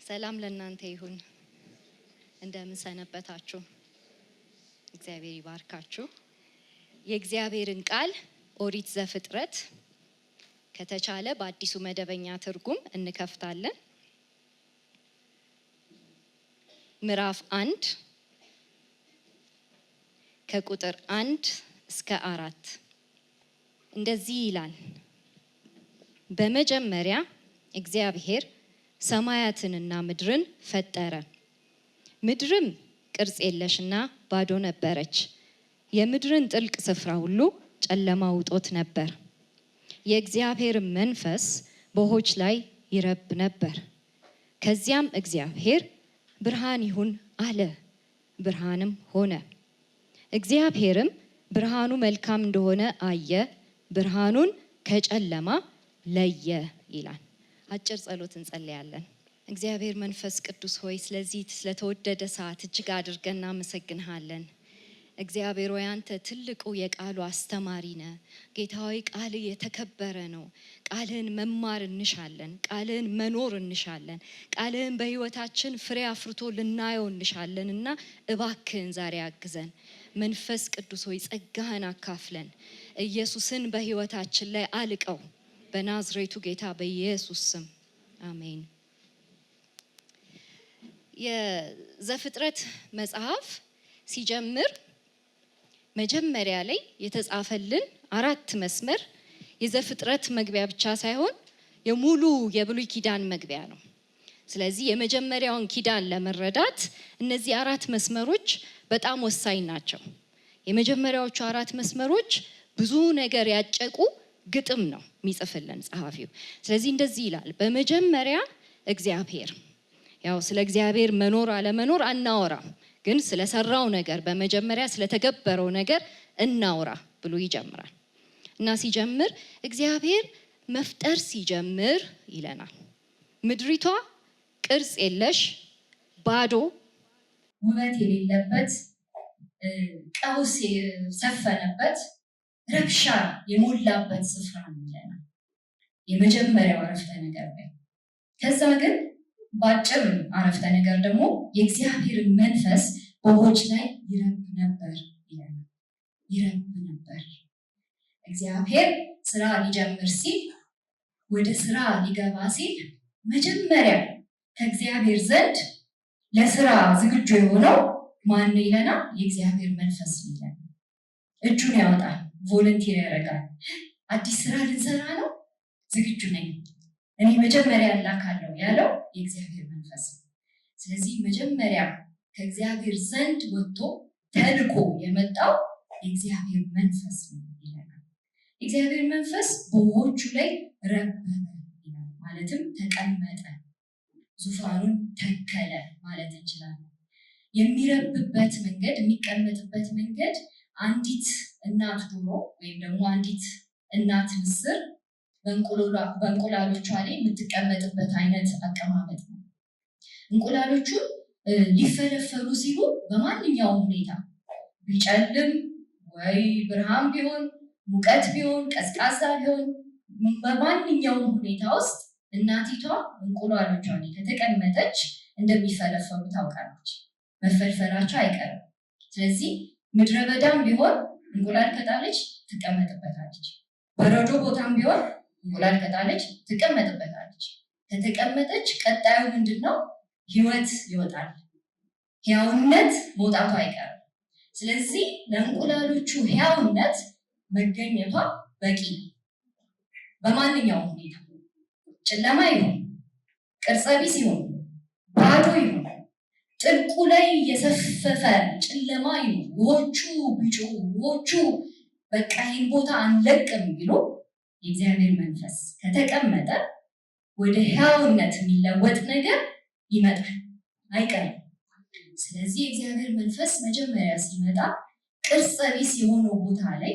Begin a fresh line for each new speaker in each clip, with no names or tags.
ሰላም ለእናንተ ይሁን። እንደምን ሰነበታችሁ? እግዚአብሔር ይባርካችሁ። የእግዚአብሔርን ቃል ኦሪት ዘፍጥረት ከተቻለ በአዲሱ መደበኛ ትርጉም እንከፍታለን። ምዕራፍ 1 ከቁጥር 1 እስከ 4 እንደዚህ ይላል። በመጀመሪያ እግዚአብሔር ሰማያትንና ምድርን ፈጠረ። ምድርም ቅርጽ የለሽና ባዶ ነበረች። የምድርን ጥልቅ ስፍራ ሁሉ ጨለማ ውጦት ነበር። የእግዚአብሔር መንፈስ በውኆች ላይ ይረብ ነበር። ከዚያም እግዚአብሔር ብርሃን ይሁን አለ፣ ብርሃንም ሆነ። እግዚአብሔርም ብርሃኑ መልካም እንደሆነ አየ፣ ብርሃኑን ከጨለማ ለየ ይላል። አጭር ጸሎት እንጸልያለን። እግዚአብሔር መንፈስ ቅዱስ ሆይ ስለዚህ ስለተወደደ ሰዓት እጅግ አድርገን እናመሰግንሃለን። እግዚአብሔር ሆይ አንተ ትልቁ የቃሉ አስተማሪ ነህ። ጌታ ሆይ ቃልህ የተከበረ ነው። ቃልህን መማር እንሻለን። ቃልህን መኖር እንሻለን። ቃልህን በህይወታችን ፍሬ አፍርቶ ልናየው እንሻለን እና እባክህን ዛሬ አግዘን። መንፈስ ቅዱስ ሆይ ጸጋህን አካፍለን። ኢየሱስን በህይወታችን ላይ አልቀው በናዝሬቱ ጌታ በኢየሱስ ስም አሜን። የዘፍጥረት መጽሐፍ ሲጀምር መጀመሪያ ላይ የተጻፈልን 4 መስመር የዘፍጥረት መግቢያ ብቻ ሳይሆን የሙሉ የብሉይ ኪዳን መግቢያ ነው። ስለዚህ የመጀመሪያውን ኪዳን ለመረዳት እነዚህ 4 መስመሮች በጣም ወሳኝ ናቸው። የመጀመሪያዎቹ 4 መስመሮች ብዙ ነገር ያጨቁ ግጥም ነው የሚጽፍልን ጸሐፊው። ስለዚህ እንደዚህ ይላል፣ በመጀመሪያ እግዚአብሔር። ያው ስለ እግዚአብሔር መኖር አለመኖር አናወራም፣ ግን ስለሰራው ነገር በመጀመሪያ ስለተገበረው ነገር እናውራ ብሎ ይጀምራል እና ሲጀምር እግዚአብሔር መፍጠር ሲጀምር ይለናል። ምድሪቷ ቅርጽ የለሽ ባዶ፣ ውበት የሌለበት፣ ቀውስ የሰፈነበት፣ ረብሻ የሞላበት ስፍራ ነው ይለናል የመጀመሪያው አረፍተ ነገር ላይ። ከዛ ግን በአጭር አረፍተ ነገር ደግሞ የእግዚአብሔር መንፈስ በውኆች ላይ ይረብ ነበር ይለናል። ይረብ ነበር። እግዚአብሔር ስራ ሊጀምር ሲል፣ ወደ ስራ ሊገባ ሲል መጀመሪያ ከእግዚአብሔር ዘንድ ለስራ ዝግጁ የሆነው ማን ይለናል? የእግዚአብሔር መንፈስ ይለናል። እጁን ያወጣል፣ ቮለንቲር ያደርጋል። አዲስ ስራ ልንሰራ ነው፣ ዝግጁ ነኝ፣ እኔ መጀመሪያ ላካለው ያለው የእግዚአብሔር መንፈስ ነው። ስለዚህ መጀመሪያ ከእግዚአብሔር ዘንድ ወጥቶ ተልኮ የመጣው የእግዚአብሔር መንፈስ ነው ይለናል። የእግዚአብሔር መንፈስ በውኆቹ ላይ ረበበ ይላል። ማለትም ተቀመጠ፣ ዙፋኑን ተከለ ማለት እንችላለን። የሚረብበት መንገድ፣ የሚቀመጥበት መንገድ አንዲት እናት ዶሮ ወይም ደግሞ አንዲት እናት ምስር በእንቁላሎቿ ላይ የምትቀመጥበት አይነት አቀማመጥ ነው። እንቁላሎቹ ሊፈለፈሉ ሲሉ በማንኛውም ሁኔታ ቢጨልም ወይ ብርሃን ቢሆን፣ ሙቀት ቢሆን፣ ቀዝቃዛ ቢሆን፣ በማንኛውም ሁኔታ ውስጥ እናቲቷ እንቁላሎቿ ላይ ከተቀመጠች እንደሚፈለፈሉ ታውቃለች። መፈልፈላቸው አይቀርም። ስለዚህ ምድረ በዳም ቢሆን እንቁላል ከጣለች ትቀመጥበታለች። በረዶ ቦታም ቢሆን እንቁላል ከጣለች ትቀመጥበታለች። ከተቀመጠች ቀጣዩ ምንድነው? ህይወት ይወጣል። ህያውነት መውጣቱ አይቀርም። ስለዚህ ለእንቁላሎቹ ህያውነት መገኘቷ በቂ ነው። በማንኛውም ሁኔታ ጨለማ ይሁን፣ ቅርጸ ቢስ ይሁን፣ ባዶ ይሁን፣ ጥልቁ ላይ የሰፈፈ ጨለማ ይሁን፣ ውኆቹ ቢጮሁ፣ ውኆቹ በቃ ይህን ቦታ አንለቅም ቢሉ የእግዚአብሔር መንፈስ ከተቀመጠ ወደ ህያውነት የሚለወጥ ነገር ይመጣል፣ አይቀርም። ስለዚህ የእግዚአብሔር መንፈስ መጀመሪያ ሲመጣ ቅርጸ ቢስ የሆነው ቦታ ላይ፣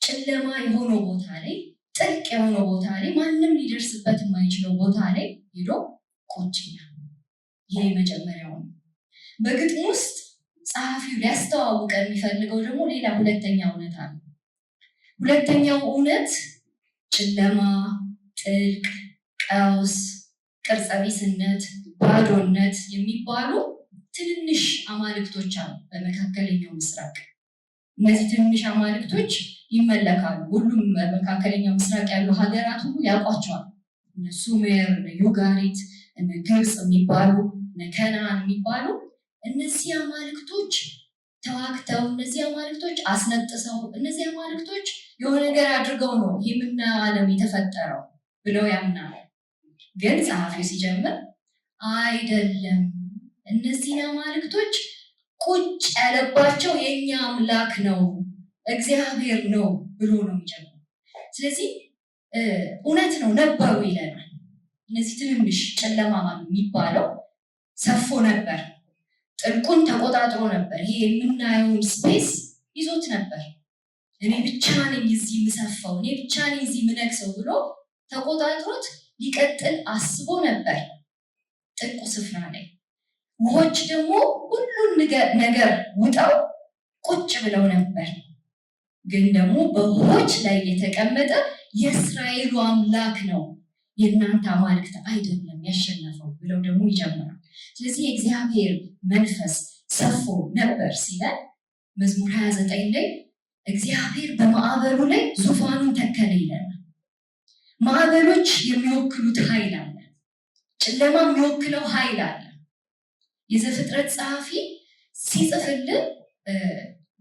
ጨለማ የሆነው ቦታ ላይ፣ ጥልቅ የሆነው ቦታ ላይ፣ ማንም ሊደርስበት የማይችለው ቦታ ላይ ሄዶ ቁጭ ይላል። ይሄ መጀመሪያው ነው። በግጥም ውስጥ ጸሐፊው ሊያስተዋውቀን የሚፈልገው ደግሞ ሌላ ሁለተኛ እውነት አለ። ሁለተኛው እውነት ጨለማ፣ ጥልቅ፣ ቀውስ፣ ቅርጸ ቢስነት፣ ባዶነት የሚባሉ ትንንሽ አማልክቶች አሉ በመካከለኛው ምስራቅ። እነዚህ ትንንሽ አማልክቶች ይመለካሉ። ሁሉም በመካከለኛው ምስራቅ ያሉ ሀገራት ሁሉ ያውቋቸዋል። እነ ሱሜር፣ እነ ዩጋሪት፣ እነ ግብፅ የሚባሉ እነ ከነዓን የሚባሉ እነዚህ አማልክቶች ተዋግተው፣ እነዚህ አማልክቶች አስነጥሰው፣ እነዚህ አማልክቶች የሆነ ነገር አድርገው ነው የምናየው ዓለም የተፈጠረው ብለው ያምናሉ። ግን ጸሐፊው ሲጀምር አይደለም፣ እነዚህን አማልክቶች ቁጭ ያለባቸው የኛ አምላክ ነው፣ እግዚአብሔር ነው ብሎ ነው የሚጀምረው። ስለዚህ እውነት ነው ነበሩ ይለናል። እነዚህ ትንንሽ ጨለማ የሚባለው ሰፎ ነበር፣ ጥልቁን ተቆጣጥሮ ነበር። ይሄ የምናየውን ስፔስ ይዞት ነበር። እኔ ብቻ ነኝ እዚህ የምሰፋው፣ እኔ ብቻ ነኝ እዚህ የምነግሰው ብሎ ተቆጣጥሮት ሊቀጥል አስቦ ነበር ጥልቁ ስፍራ ላይ። ውሆች ደግሞ ሁሉን ነገር ውጠው ቁጭ ብለው ነበር። ግን ደግሞ በውሆች ላይ የተቀመጠ የእስራኤሉ አምላክ ነው፣ የእናንተ አማልክት አይደለም ያሸነፈው ብለው ደግሞ ይጀምራል። ስለዚህ የእግዚአብሔር መንፈስ ሰፎ ነበር ሲለን መዝሙር 29 ላይ እግዚአብሔር በማዕበሉ ላይ ዙፋኑን ተከለ ይለናል። ማዕበሎች የሚወክሉት ኃይል አለ፣ ጨለማ የሚወክለው ኃይል አለ። የዘፍጥረት ጸሐፊ ሲጽፍልን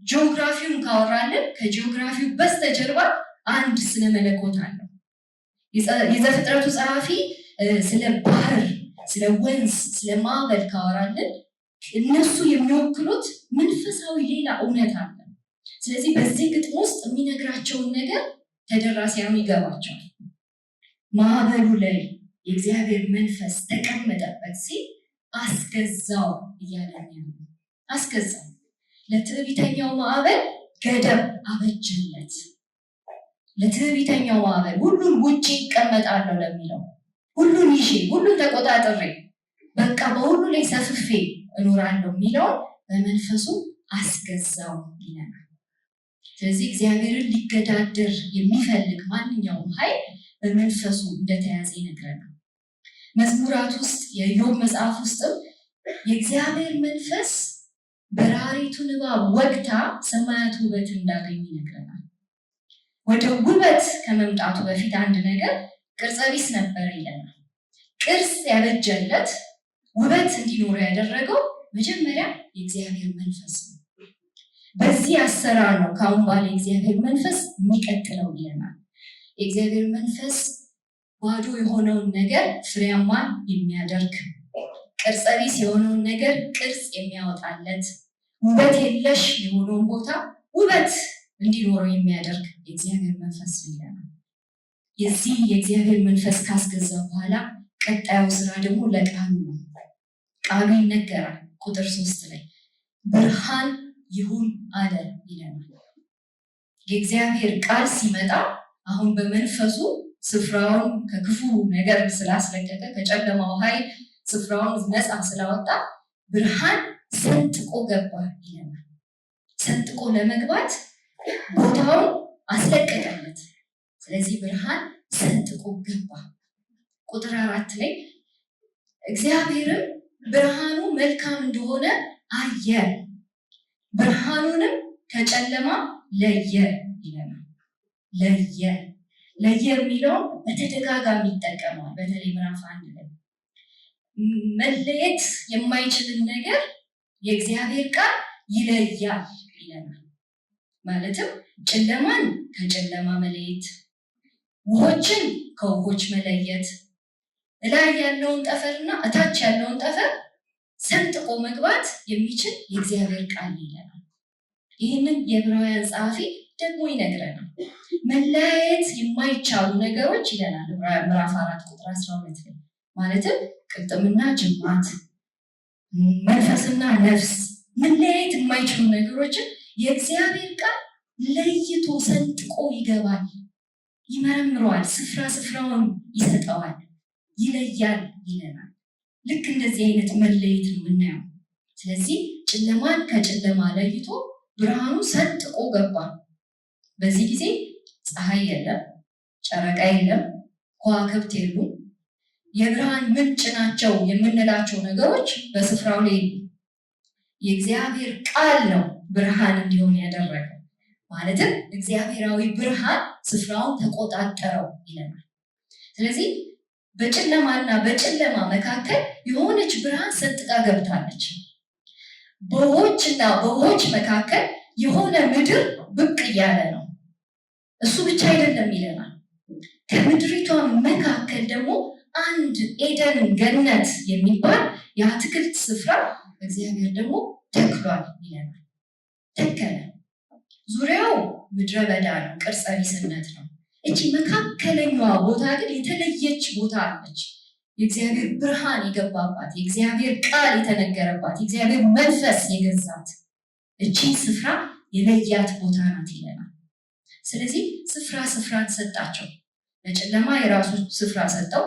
ጂኦግራፊውን ካወራልን ከጂኦግራፊው በስተጀርባ አንድ ስነ መለኮት አለው። የዘፍጥረቱ ጸሐፊ ስለ ባህር፣ ስለ ወንዝ፣ ስለ ማዕበል ካወራልን እነሱ የሚወክሉት መንፈሳዊ ሌላ እውነት አለ። ስለዚህ በዚህ ግጥም ውስጥ የሚነግራቸውን ነገር ተደራሲያኑ ይገባቸዋል። ማዕበሉ ላይ የእግዚአብሔር መንፈስ ተቀመጠበት ሲል አስገዛው እያለ ነው። አስገዛው፣ ለትዕቢተኛው ማዕበል ገደብ አበጀለት። ለትዕቢተኛው ማዕበል ሁሉን ውጭ ይቀመጣለሁ ለሚለው፣ ሁሉን ይዤ፣ ሁሉን ተቆጣጥሬ፣ በቃ በሁሉ ላይ ሰፍፌ እኖራለሁ የሚለውን በመንፈሱ አስገዛው ይለናል። ስለዚህ እግዚአብሔርን ሊገዳደር የሚፈልግ ማንኛውም ኃይል በመንፈሱ እንደተያዘ ይነግረናል። መዝሙራት ውስጥ የኢዮብ መጽሐፍ ውስጥም የእግዚአብሔር መንፈስ በራሪቱን እባብ ወግታ ሰማያት ውበት እንዳገኙ ይነግረናል። ወደ ውበት ከመምጣቱ በፊት አንድ ነገር ቅርጸ ቢስ ነበር ይለናል። ቅርጽ ያበጀለት ውበት እንዲኖረው ያደረገው መጀመሪያ የእግዚአብሔር መንፈስ ነው። በዚህ አሰራር ነው ከአሁን በኋላ የእግዚአብሔር መንፈስ የሚቀጥለው ይለናል። የእግዚአብሔር መንፈስ ባዶ የሆነውን ነገር ፍሬያማ የሚያደርግ፣ ቅርጸ ቢስ የሆነውን ነገር ቅርጽ የሚያወጣለት፣ ውበት የለሽ የሆነውን ቦታ ውበት እንዲኖረው የሚያደርግ የእግዚአብሔር መንፈስ ይለናል። የዚህ የእግዚአብሔር መንፈስ ካስገዛ በኋላ ቀጣዩ ስራ ደግሞ ለቃሉ ነው። ቃሉ ይነገራል። ቁጥር 3 ላይ ብርሃን ይሁን አለ ይለናል። የእግዚአብሔር ቃል ሲመጣ አሁን በመንፈሱ ስፍራውን ከክፉ ነገር ስላስለቀቀ፣ ከጨለማው ኃይል ስፍራውን ነፃ ስላወጣ ብርሃን ሰንጥቆ ገባ ይለናል። ሰንጥቆ ለመግባት ቦታውን አስለቀቀለት። ስለዚህ ብርሃን ሰንጥቆ ገባ። ቁጥር 4 ላይ እግዚአብሔርም ብርሃኑ መልካም እንደሆነ አየ፣ ብርሃኑንም ከጨለማ ለየ ይለናል። ለየ የሚለውን በተደጋጋሚ ይጠቀማል። በተለይ ምዕራፍ 1 ላይ መለየት የማይችልን ነገር የእግዚአብሔር ቃል ይለያል ይለናል። ማለትም ጨለማን ከጨለማ መለየት፣ ውሆችን ከውሆች መለየት፣ እላይ ያለውን ጠፈርና እታች ያለውን ጠፈር ሰንጥቆ መግባት የሚችል የእግዚአብሔር ቃል ይለናል። ይህንን የዕብራውያን ጸሐፊ ደግሞ ይነግረናል። መለያየት የማይቻሉ ነገሮች ይለናል ምዕራፍ 4 ቁጥር 12 ላይ ማለትም ቅልጥምና ጅማት፣ መንፈስና ነፍስ፣ መለያየት የማይችሉ ነገሮችን የእግዚአብሔር ቃል ለይቶ ሰንጥቆ ይገባል፣ ይመረምረዋል፣ ስፍራ ስፍራውን ይሰጠዋል፣ ይለያል ይለናል። ልክ እንደዚህ አይነት መለየት ነው የምናየው። ስለዚህ ጨለማን ከጨለማ ለይቶ ብርሃኑ ሰንጥቆ ገባ። በዚህ ጊዜ ፀሐይ የለም፣ ጨረቃ የለም፣ ከዋክብት የሉም። የብርሃን ምንጭ ናቸው የምንላቸው ነገሮች በስፍራው ላይ የእግዚአብሔር ቃል ነው ብርሃን እንዲሆን ያደረገው። ማለትም እግዚአብሔራዊ ብርሃን ስፍራውን ተቆጣጠረው ይለናል። ስለዚህ በጨለማና በጨለማ መካከል የሆነች ብርሃን ሰጥታ ገብታለች። በውሆችና በውሆች መካከል የሆነ ምድር ብቅ እያለ ነው። እሱ ብቻ አይደለም ይለናል። ከምድሪቷ መካከል ደግሞ አንድ ኤደን ገነት የሚባል የአትክልት ስፍራ እግዚአብሔር ደግሞ ተክሏል ይለናል። ተከለ። ዙሪያው ምድረ በዳ ነው፣ ቅርጸ ቢስነት ነው። እቺ መካከለኛዋ ቦታ ግን የተለየች ቦታ አለች። የእግዚአብሔር ብርሃን የገባባት፣ የእግዚአብሔር ቃል የተነገረባት፣ የእግዚአብሔር መንፈስ የገዛት እቺ ስፍራ የለያት ቦታ ናት ይለናል። ስለዚህ ስፍራን ሰጣቸው። ለጨለማ የራሱን ስፍራ ሰጠው፣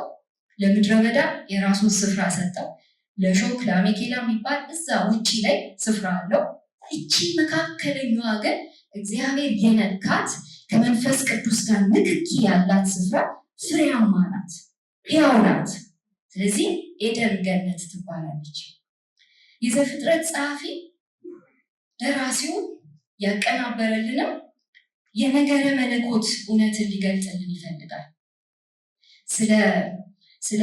ለምድረ በዳ የራሱን ስፍራ ሰጠው፣ ለሾክ ለአሜኬላ የሚባል እዛ ውጪ ላይ ስፍራ አለው። እቺ መካከለኛዋ ግን እግዚአብሔር የነካት ከመንፈስ ቅዱስ ጋር ንክኪ ያላት ስፍራ ፍሬያማ ናት፣ ሕያው ናት። ስለዚህ ኤደን ገነት ትባላለች። የዘፍጥረት ጸሐፊ ደራሲው ያቀናበረልንም የነገረ መለኮት እውነትን ሊገልጥልን ይፈልጋል። ስለ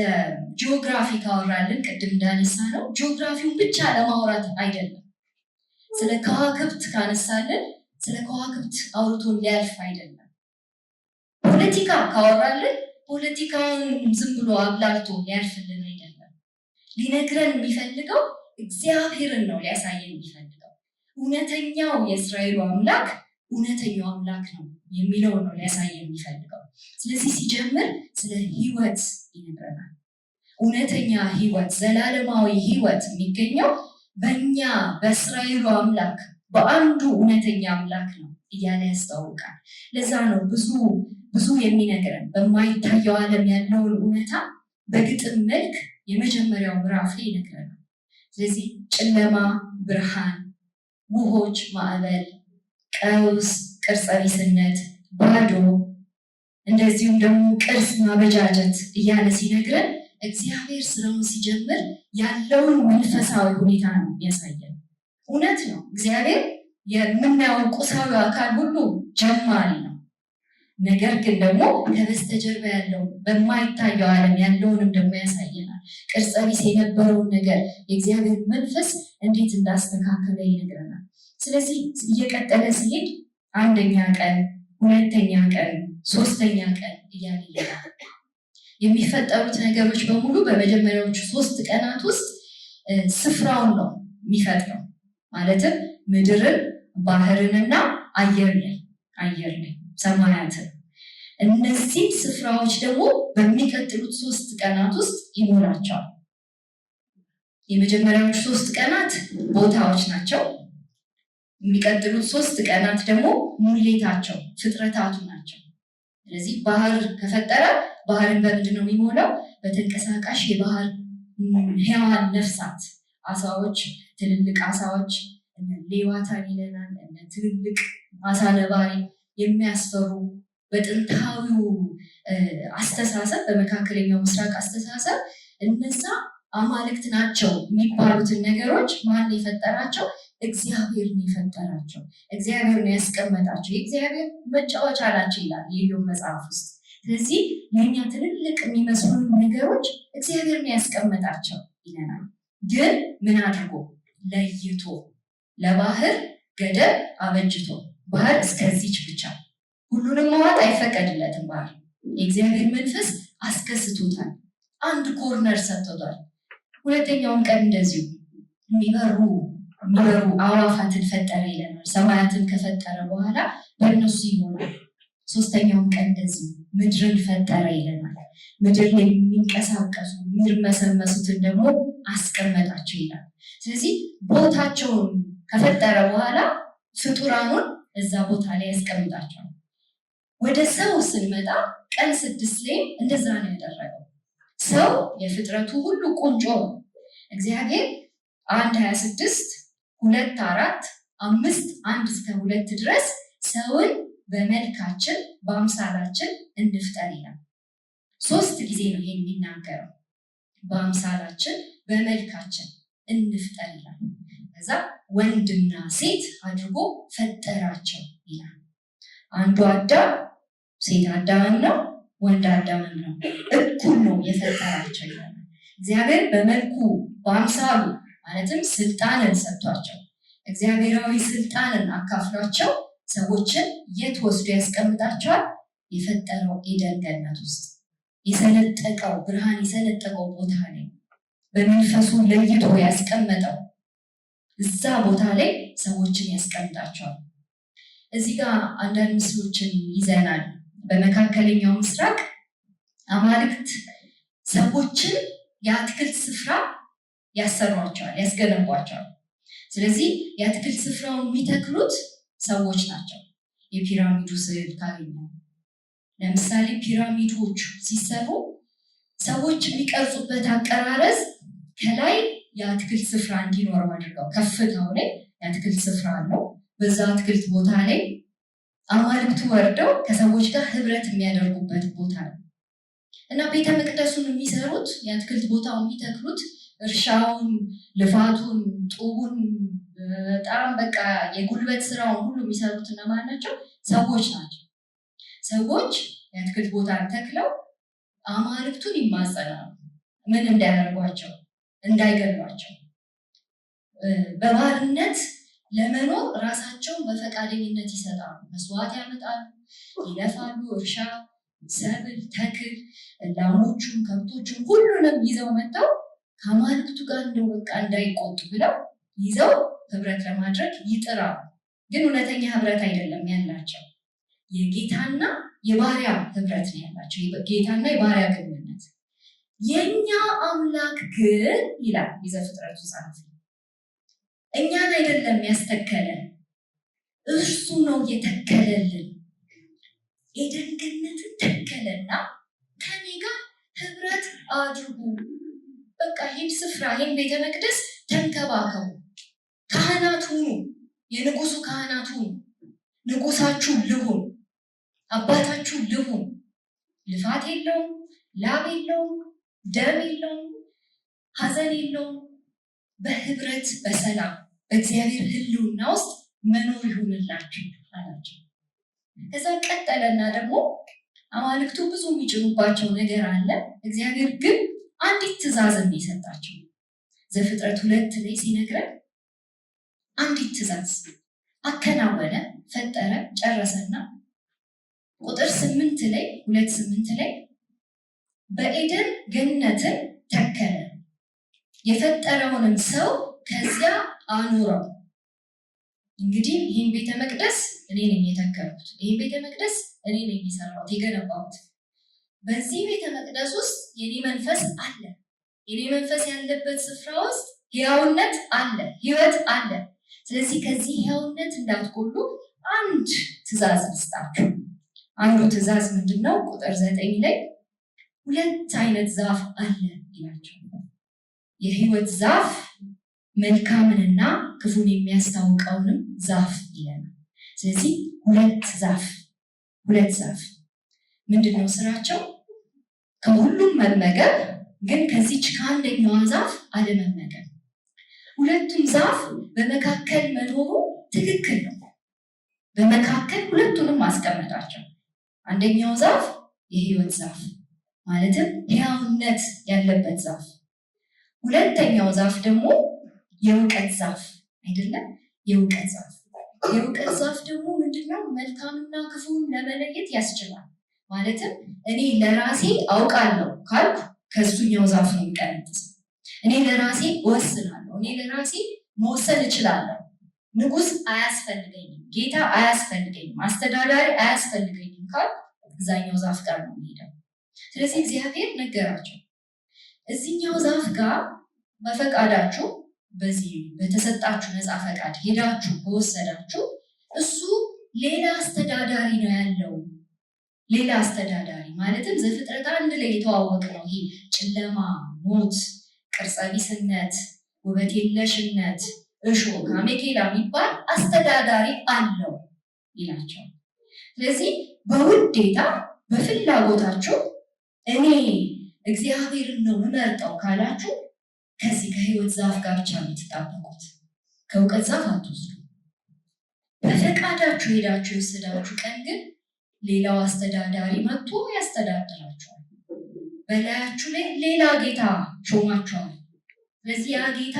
ጂኦግራፊ ካወራልን ቅድም እንዳነሳ ነው፣ ጂኦግራፊውን ብቻ ለማውራት አይደለም። ስለ ከዋክብት ካነሳልን ስለ ከዋክብት አውርቶን ሊያልፍ አይደለም። ፖለቲካ ካወራልን ፖለቲካውን ዝም ብሎ አብላልቶ ሊያልፍልን አይደለም። ሊነግረን የሚፈልገው እግዚአብሔርን ነው ሊያሳየን የሚፈልገው። እውነተኛው የእስራኤሉ አምላክ እውነተኛው አምላክ ነው የሚለው ነው ሊያሳየን የሚፈልገው። ስለዚህ ሲጀምር ስለ ሕይወት ይነግረናል። እውነተኛ ሕይወት፣ ዘላለማዊ ሕይወት የሚገኘው በእኛ በእስራኤሉ አምላክ በአንዱ እውነተኛ አምላክ ነው እያለ ያስታውቃል። ለዛ ነው ብዙ የሚነግረን በማይታየው ዓለም ያለውን እውነታ በግጥም መልክ የመጀመሪያው ምዕራፍ ላይ ይነግረናል። ስለዚህ ጨለማ፣ ብርሃን፣ ውሆች፣ ማዕበል፣ ቀውስ፣ ቅርጸ ቢስነት፣ ባዶ፣ እንደዚሁም ደግሞ ቅርጽ ማበጃጀት እያለ ሲነግረን እግዚአብሔር ስራውን ሲጀምር ያለውን መንፈሳዊ ሁኔታ ነው የሚያሳየን። እውነት ነው፣ እግዚአብሔር የምናየው ቁሳዊ አካል ሁሉ ጀማሪ ነው። ነገር ግን ደግሞ ከበስተጀርባ ያለው በማይታየው ዓለም ያለውንም ደግሞ ያሳየናል። ቅርጸ ቢስ የነበረውን ነገር የእግዚአብሔር መንፈስ እንዴት እንዳስተካከለ ይነግረናል። ስለዚህ እየቀጠለ ሲሄድ አንደኛ ቀን፣ ሁለተኛ ቀን፣ ሶስተኛ ቀን እያለ ይሄዳል። የሚፈጠሩት ነገሮች በሙሉ በመጀመሪያዎቹ 3 ቀናት ውስጥ ስፍራውን ነው የሚፈጥረው። ማለትም ምድርን፣ ባህርንና አየር ላይ ሰማያትን። እነዚህ ስፍራዎች ደግሞ በሚቀጥሉት 3 ቀናት ውስጥ ይሞላቸዋል። የመጀመሪያዎቹ 3 ቀናት ቦታዎች ናቸው። የሚቀጥሉት 3 ቀናት ደግሞ ሙሌታቸው ፍጥረታቱ ናቸው። ስለዚህ ባህር ከፈጠረ ባህርን በምንድን ነው የሚሞላው? በተንቀሳቃሽ የባህር ሕያዋን ነፍሳት፣ አሳዎች፣ ትልልቅ አሳዎች ሌዋታን ይለናል። ትልልቅ አሳ ነባሪ የሚያስፈሩ በጥንታዊው አስተሳሰብ፣ በመካከለኛው ምስራቅ አስተሳሰብ እነዛ አማልክት ናቸው የሚባሉትን ነገሮች ማን የፈጠራቸው? እግዚአብሔር ነው የፈጠራቸው። እግዚአብሔር ነው ያስቀመጣቸው። የእግዚአብሔር መጫወቻ ናቸው ይላል የኢዮብ መጽሐፍ ውስጥ። ስለዚህ ለእኛ ትልልቅ የሚመስሉ ነገሮች እግዚአብሔር ነው ያስቀመጣቸው ይለናል። ግን ምን አድርጎ? ለይቶ ለባህር ገደብ አበጅቶ፣ ባህር እስከዚች ብቻ፣ ሁሉንም መዋጥ አይፈቀድለትም። ባህር የእግዚአብሔር መንፈስ አስከስቶታል። አንድ ኮርነር ሰጥቶታል። ሁለተኛውን ቀን እንደዚሁ የሚበሩ አዕዋፋትን ፈጠረ ይለናል። ሰማያትን ከፈጠረ በኋላ በእነሱ ይሆናል። ሶስተኛውን ቀን እንደዚሁ ምድርን ፈጠረ ይለናል። ምድር ላይ የሚንቀሳቀሱ የሚርመሰመሱትን ደግሞ አስቀመጣቸው ይላል። ስለዚህ ቦታቸውን ከፈጠረ በኋላ ፍጡራኑን እዛ ቦታ ላይ ያስቀምጣቸዋል። ወደ ሰው ስንመጣ ቀን 6 ላይ እንደዛ ነው ያደረገው። ሰው የፍጥረቱ ሁሉ ቁንጮ ነው። እግዚአብሔር 1:26 2:4 5 1-2 ድረስ ሰውን በመልካችን በአምሳላችን እንፍጠር ይላል። 3 ጊዜ ነው ይሄን የሚናገረው። በአምሳላችን በመልካችን እንፍጠር ይላል። ከዛ ወንድና ሴት አድርጎ ፈጠራቸው ይላል። አንዱ አዳም ሴት አዳምን ነው፣ ወንድ አዳምን ነው፣ እኩል ነው የፈጠራቸው ይላል። እግዚአብሔር በመልኩ በአምሳሉ ማለትም ስልጣንን ሰጥቷቸው እግዚአብሔራዊ ስልጣንን አካፍሏቸው ሰዎችን የት ወስዶ ያስቀምጣቸዋል? የፈጠረው ኤደን ገነት ውስጥ የሰነጠቀው ብርሃን የሰነጠቀው ቦታ ላይ በመንፈሱ ለይቶ ያስቀመጠው እዛ ቦታ ላይ ሰዎችን ያስቀምጣቸዋል። እዚህ ጋር አንዳንድ ምስሎችን ይዘናል። በመካከለኛው ምስራቅ አማልክት ሰዎችን የአትክልት ስፍራ ያሰሯቸዋል፣ ያስገነቧቸዋል። ስለዚህ የአትክልት ስፍራውን የሚተክሉት ሰዎች ናቸው። የፒራሚዱ ስዕል ካገኘው ለምሳሌ ፒራሚዶቹ ሲሰሩ ሰዎች የሚቀርጹበት አቀራረጽ ከላይ የአትክልት ስፍራ እንዲኖረው አድርገው ከፍታው ላይ የአትክልት ስፍራ አለው። በዛ አትክልት ቦታ ላይ አማልክቱ ወርደው ከሰዎች ጋር ህብረት የሚያደርጉበት ቦታ ነው እና ቤተ መቅደሱን የሚሰሩት የአትክልት ቦታው የሚተክሉት እርሻውን፣ ልፋቱን፣ ጡቡን በጣም በቃ የጉልበት ስራውን ሁሉ የሚሰሩት እነማን ናቸው? ሰዎች ናቸው። ሰዎች የአትክልት ቦታን ተክለው አማልክቱን ይማጸናሉ። ምን እንዳያደርጓቸው? እንዳይገሏቸው። በባርነት ለመኖር ራሳቸውን በፈቃደኝነት ይሰጣሉ። መስዋዕት ያመጣሉ፣ ይለፋሉ። እርሻ፣ ሰብል፣ ተክል፣ ላሞቹን፣ ከብቶቹን ሁሉንም ይዘው መጥተው ከአማልክቱ ጋር እንደው በቃ እንዳይቆጡ ብለው ይዘው ህብረት ለማድረግ ይጥራሉ። ግን እውነተኛ ህብረት አይደለም ያላቸው፣ የጌታና የባሪያ ህብረት ነው ያላቸው። ጌታና የባሪያ ግንኙነት። የኛ አምላክ ግን ይላል የዘፍጥረቱ ጸሐፊ እኛን አይደለም ያስተከለን፣ እርሱ ነው የተከለልን። ኤደን ገነትን ተከለና ከኔ ጋር ህብረት አድርጉ፣ በቃ ይህን ስፍራ ይህን ቤተ መቅደስ ተንከባከቡ፣ ካህናት ሁኑ፣ የንጉሱ ካህናት ሁኑ፣ ንጉሳችሁ ልሁን፣ አባታችሁ ልሁን። ልፋት የለውም፣ ላብ የለውም፣ ደም የለውም፣ ሀዘን የለውም። በህብረት በሰላም በእግዚአብሔር ህልውና ውስጥ መኖር ይሁንላችሁ አላቸው። ከዛ ቀጠለና ደግሞ አማልክቱ ብዙ የሚጭኑባቸው ነገር አለ። እግዚአብሔር ግን አንዲት ትእዛዝን የሰጣቸው ዘፍጥረት 2 ላይ ሲነግረን አንዲት ትእዛዝ አከናወነ፣ ፈጠረ፣ ጨረሰና ቁጥር 8 ላይ 2:8 ላይ በኤደን ገነትን ተከለ፣ የፈጠረውንም ሰው ከዚያ አኑረው። እንግዲህ ይህን ቤተ መቅደስ እኔ ነኝ የተከልኩት፣ ይህን ቤተ መቅደስ እኔ ነኝ የሰራሁት የገነባሁት። በዚህ ቤተ መቅደስ ውስጥ የኔ መንፈስ አለ። የኔ መንፈስ ያለበት ስፍራ ውስጥ ሕያውነት አለ፣ ህይወት አለ። ስለዚህ ከዚህ ሕያውነት እንዳትጎሉ አንድ ትእዛዝ ልስጣችሁ። አንዱ ትእዛዝ ምንድነው? ቁጥር 9 ላይ 2 አይነት ዛፍ አለ ይላቸው። የህይወት ዛፍ መልካምንና ክፉን የሚያስታውቀውንም ዛፍ ይለናል። ስለዚህ 2 ዛፍ ምንድነው ስራቸው? ከሁሉም መመገብ፣ ግን ከዚች ከአንደኛዋ ዛፍ አለመመገብ። ሁለቱም ዛፍ በመካከል መኖሩ ትክክል ነው። በመካከል ሁለቱንም ማስቀመጣቸው። አንደኛው ዛፍ የህይወት ዛፍ ማለትም ሕያውነት ያለበት ዛፍ፣ ሁለተኛው ዛፍ ደግሞ የእውቀት ዛፍ አይደለም? የእውቀት ዛፍ ደግሞ ምንድነው? መልካምና ክፉን ለመለየት ያስችላል። ማለትም እኔ ለራሴ አውቃለሁ ካልኩ ከሱኛው ዛፍ ነው የሚቀነጥስ። እኔ ለራሴ እወስናለሁ፣ እኔ ለራሴ መወሰን እችላለሁ። ንጉስ አያስፈልገኝም፣ ጌታ አያስፈልገኝም፣ አስተዳዳሪ አያስፈልገኝም ካልኩ እዛኛው ዛፍ ጋር ነው የሚሄደው። ስለዚህ እግዚአብሔር ነገራቸው፣ እዚህኛው ዛፍ ጋር በፈቃዳችሁ በዚህ በተሰጣችሁ ነፃ ፈቃድ ሄዳችሁ ከወሰዳችሁ እሱ ሌላ አስተዳዳሪ ነው ያለው። ሌላ አስተዳዳሪ ማለትም ዘፍጥረት 1 ላይ የተዋወቅ ነው። ይሄ ጨለማ፣ ሞት፣ ቅርጸ ቢስነት፣ ውበት የለሽነት፣ እሾህ፣ አሜኬላ የሚባል አስተዳዳሪ አለው ይላቸው። ስለዚህ በውዴታ በፍላጎታችሁ እኔ እግዚአብሔርን ነው የምመርጠው ካላችሁ ከዚህ ከህይወት ዛፍ ጋር ብቻ የምትጣበቁት፣ ከእውቀት ዛፍ አትወስዱ። በፈቃዳችሁ ሄዳችሁ የወሰዳችሁ ቀን ግን ሌላው አስተዳዳሪ መጥቶ ያስተዳድራችኋል። በላያችሁ ላይ ሌላ ጌታ ሾማችኋል። ስለዚህ ያ ጌታ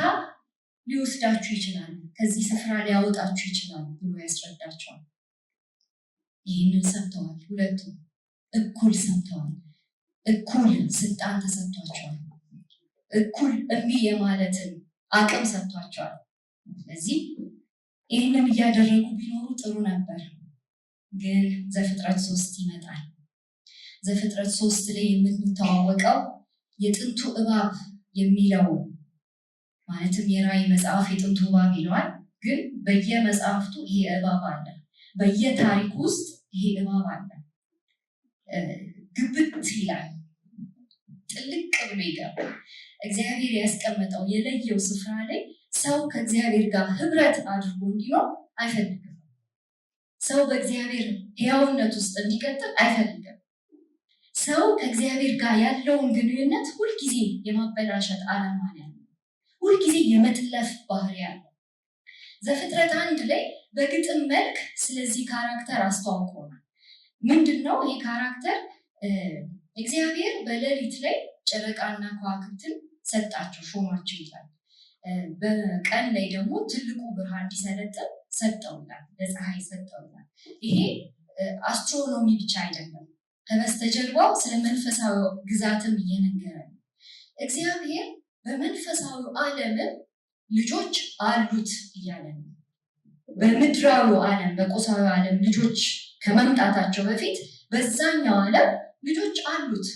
ሊወስዳችሁ ይችላል፣ ከዚህ ስፍራ ሊያወጣችሁ ይችላል ብሎ ያስረዳቸዋል። ይህንን ሰምተዋል። ሁለቱም እኩል ሰምተዋል። እኩል ስልጣን ተሰጥቷቸዋል። እኩል እምቢ የማለትን አቅም ሰጥቷቸዋል። ስለዚህ ይህንን እያደረጉ ቢኖሩ ጥሩ ነበር። ግን ዘፍጥረት 3 ይመጣል። ዘፍጥረት 3 ላይ የምንተዋወቀው የጥንቱ እባብ የሚለው ማለትም የራእይ መጽሐፍ የጥንቱ እባብ ይለዋል። ግን በየመጽሐፍቱ ይሄ እባብ አለ። በየታሪክ ውስጥ ይሄ እባብ አለ። ግብት ይላል፣ ጥልቅ ብሎ ይገባል። እግዚአብሔር ያስቀመጠው የለየው ስፍራ ላይ ሰው ከእግዚአብሔር ጋር ህብረት አድርጎ እንዲኖር አይፈልግም። ሰው በእግዚአብሔር ሕያውነት ውስጥ እንዲቀጥል አይፈልግም። ሰው ከእግዚአብሔር ጋር ያለውን ግንኙነት ሁልጊዜ የማበላሸት ዓላማ ያለው፣ ሁልጊዜ የመጥለፍ ባህሪ ያለው። ዘፍጥረት 1 ላይ በግጥም መልክ ስለዚህ ካራክተር አስተዋውቆናል። ምንድን ነው ይህ ካራክተር? እግዚአብሔር በሌሊት ላይ ጨረቃና ከዋክብትን ሰጣቸው፣ ሾማቸው ይላል። በቀን ላይ ደግሞ ትልቁ ብርሃን እንዲሰለጥን ሰጠውናል፣ ለፀሐይ ሰጠውናል። ይሄ አስትሮኖሚ ብቻ አይደለም፣ ከበስተጀርባው ስለ መንፈሳዊ ግዛትም እየነገረ ነው። እግዚአብሔር በመንፈሳዊ ዓለምም ልጆች አሉት እያለ ነው። በምድራዊ ዓለም በቁሳዊ ዓለም ልጆች ከመምጣታቸው በፊት በዛኛው ዓለም ልጆች አሉት።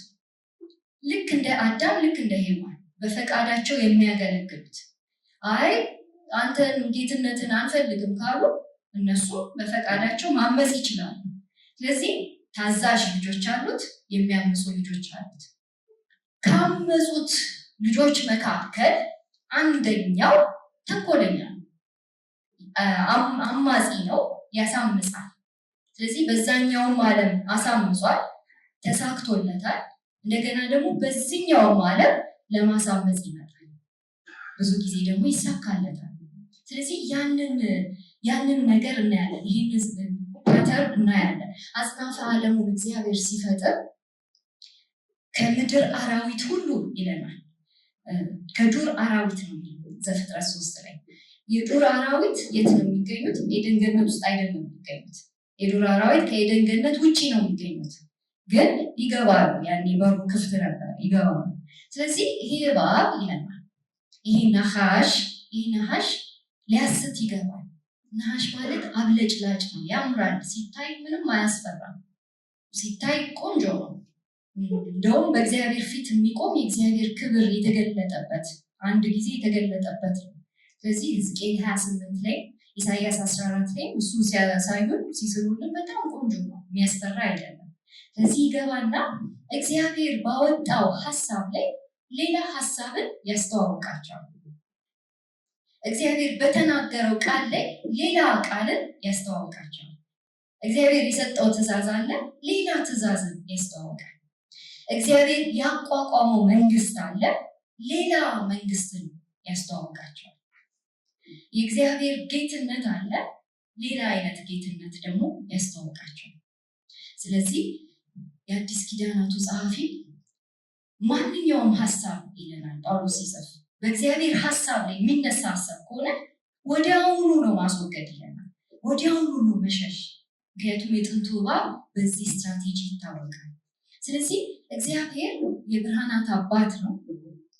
ልክ እንደ አዳም፣ ልክ እንደ ሔዋን በፈቃዳቸው የሚያገለግሉት። አይ አንተን ጌትነትን አንፈልግም ካሉ እነሱ በፈቃዳቸው ማመፅ ይችላሉ። ስለዚህ ታዛዥ ልጆች አሉት፣ የሚያምፁ ልጆች አሉት። ካመፁት ልጆች መካከል አንደኛው ተንኮለኛ ነው፣ አማጺ ነው፣ ያሳምጻል። ስለዚህ በዛኛውም ዓለም አሳምጿል፣ ተሳክቶለታል። እንደገና ደግሞ በዚህኛውም ዓለም ለማሳመጽ ይመጣል፣ ብዙ ጊዜ ደግሞ ይሳካለታል። ስለዚህ ያንን ነገር እናያለን፣ ይህን ፓተር እናያለን። አጽናፈ ዓለሙን እግዚአብሔር ሲፈጥር ከምድር አራዊት ሁሉ ይለናል። ከዱር አራዊት ነው ዘፍጥረት 3 ላይ። የዱር አራዊት የት ነው የሚገኙት? ኤደን ገነት ውስጥ አይደለም የሚገኙት። የዱር አራዊት ከኤደን ገነት ውጭ ነው የሚገኙት፣ ግን ይገባሉ። ያኔ በሩ ክፍት ነበር፣ ይገባሉ። ስለዚህ ይሄ እባብ ይለናል፣ ይሄ ነሐሽ ሊያስት ይገባል። ነሐሽ ማለት አብለጭላጭ ነው፣ ያምራል፣ ሲታይ ምንም አያስፈራም፣ ሲታይ ቆንጆ ነው። እንደውም በእግዚአብሔር ፊት የሚቆም የእግዚአብሔር ክብር የተገለጠበት አንድ ጊዜ የተገለጠበት ነው። ስለዚህ ሕዝቅኤል 28 ላይ ኢሳያስ 14 ላይ እሱ ሲያሳዩን ሲስሉልን በጣም ቆንጆ ነው፣ የሚያስፈራ አይደለም። ስለዚህ ይገባና እግዚአብሔር ባወጣው ሀሳብ ላይ ሌላ ሀሳብን ያስተዋውቃቸዋል። እግዚአብሔር በተናገረው ቃል ላይ ሌላ ቃልን ያስተዋውቃቸዋል። እግዚአብሔር የሰጠው ትእዛዝ አለ፣ ሌላ ትእዛዝን ያስተዋውቃል። እግዚአብሔር ያቋቋመው መንግስት አለ፣ ሌላ መንግስትን ያስተዋውቃቸዋል። የእግዚአብሔር ጌትነት አለ፣ ሌላ አይነት ጌትነት ደግሞ ያስተዋውቃቸዋል። ስለዚህ የአዲስ ኪዳናቱ ጸሐፊ ማንኛውም ሀሳብ ይለናል ጳውሎስ ሲጽፍ፣ በእግዚአብሔር ሀሳብ ላይ የሚነሳ ሀሳብ ከሆነ ወዲያውኑ ነው ማስወገድ ይለናል፣ ወዲያውኑ ነው መሸሽ። ምክንያቱም የጥንቱ እባብ በዚህ ስትራቴጂ ይታወቃል። ስለዚህ እግዚአብሔር የብርሃናት አባት ነው፣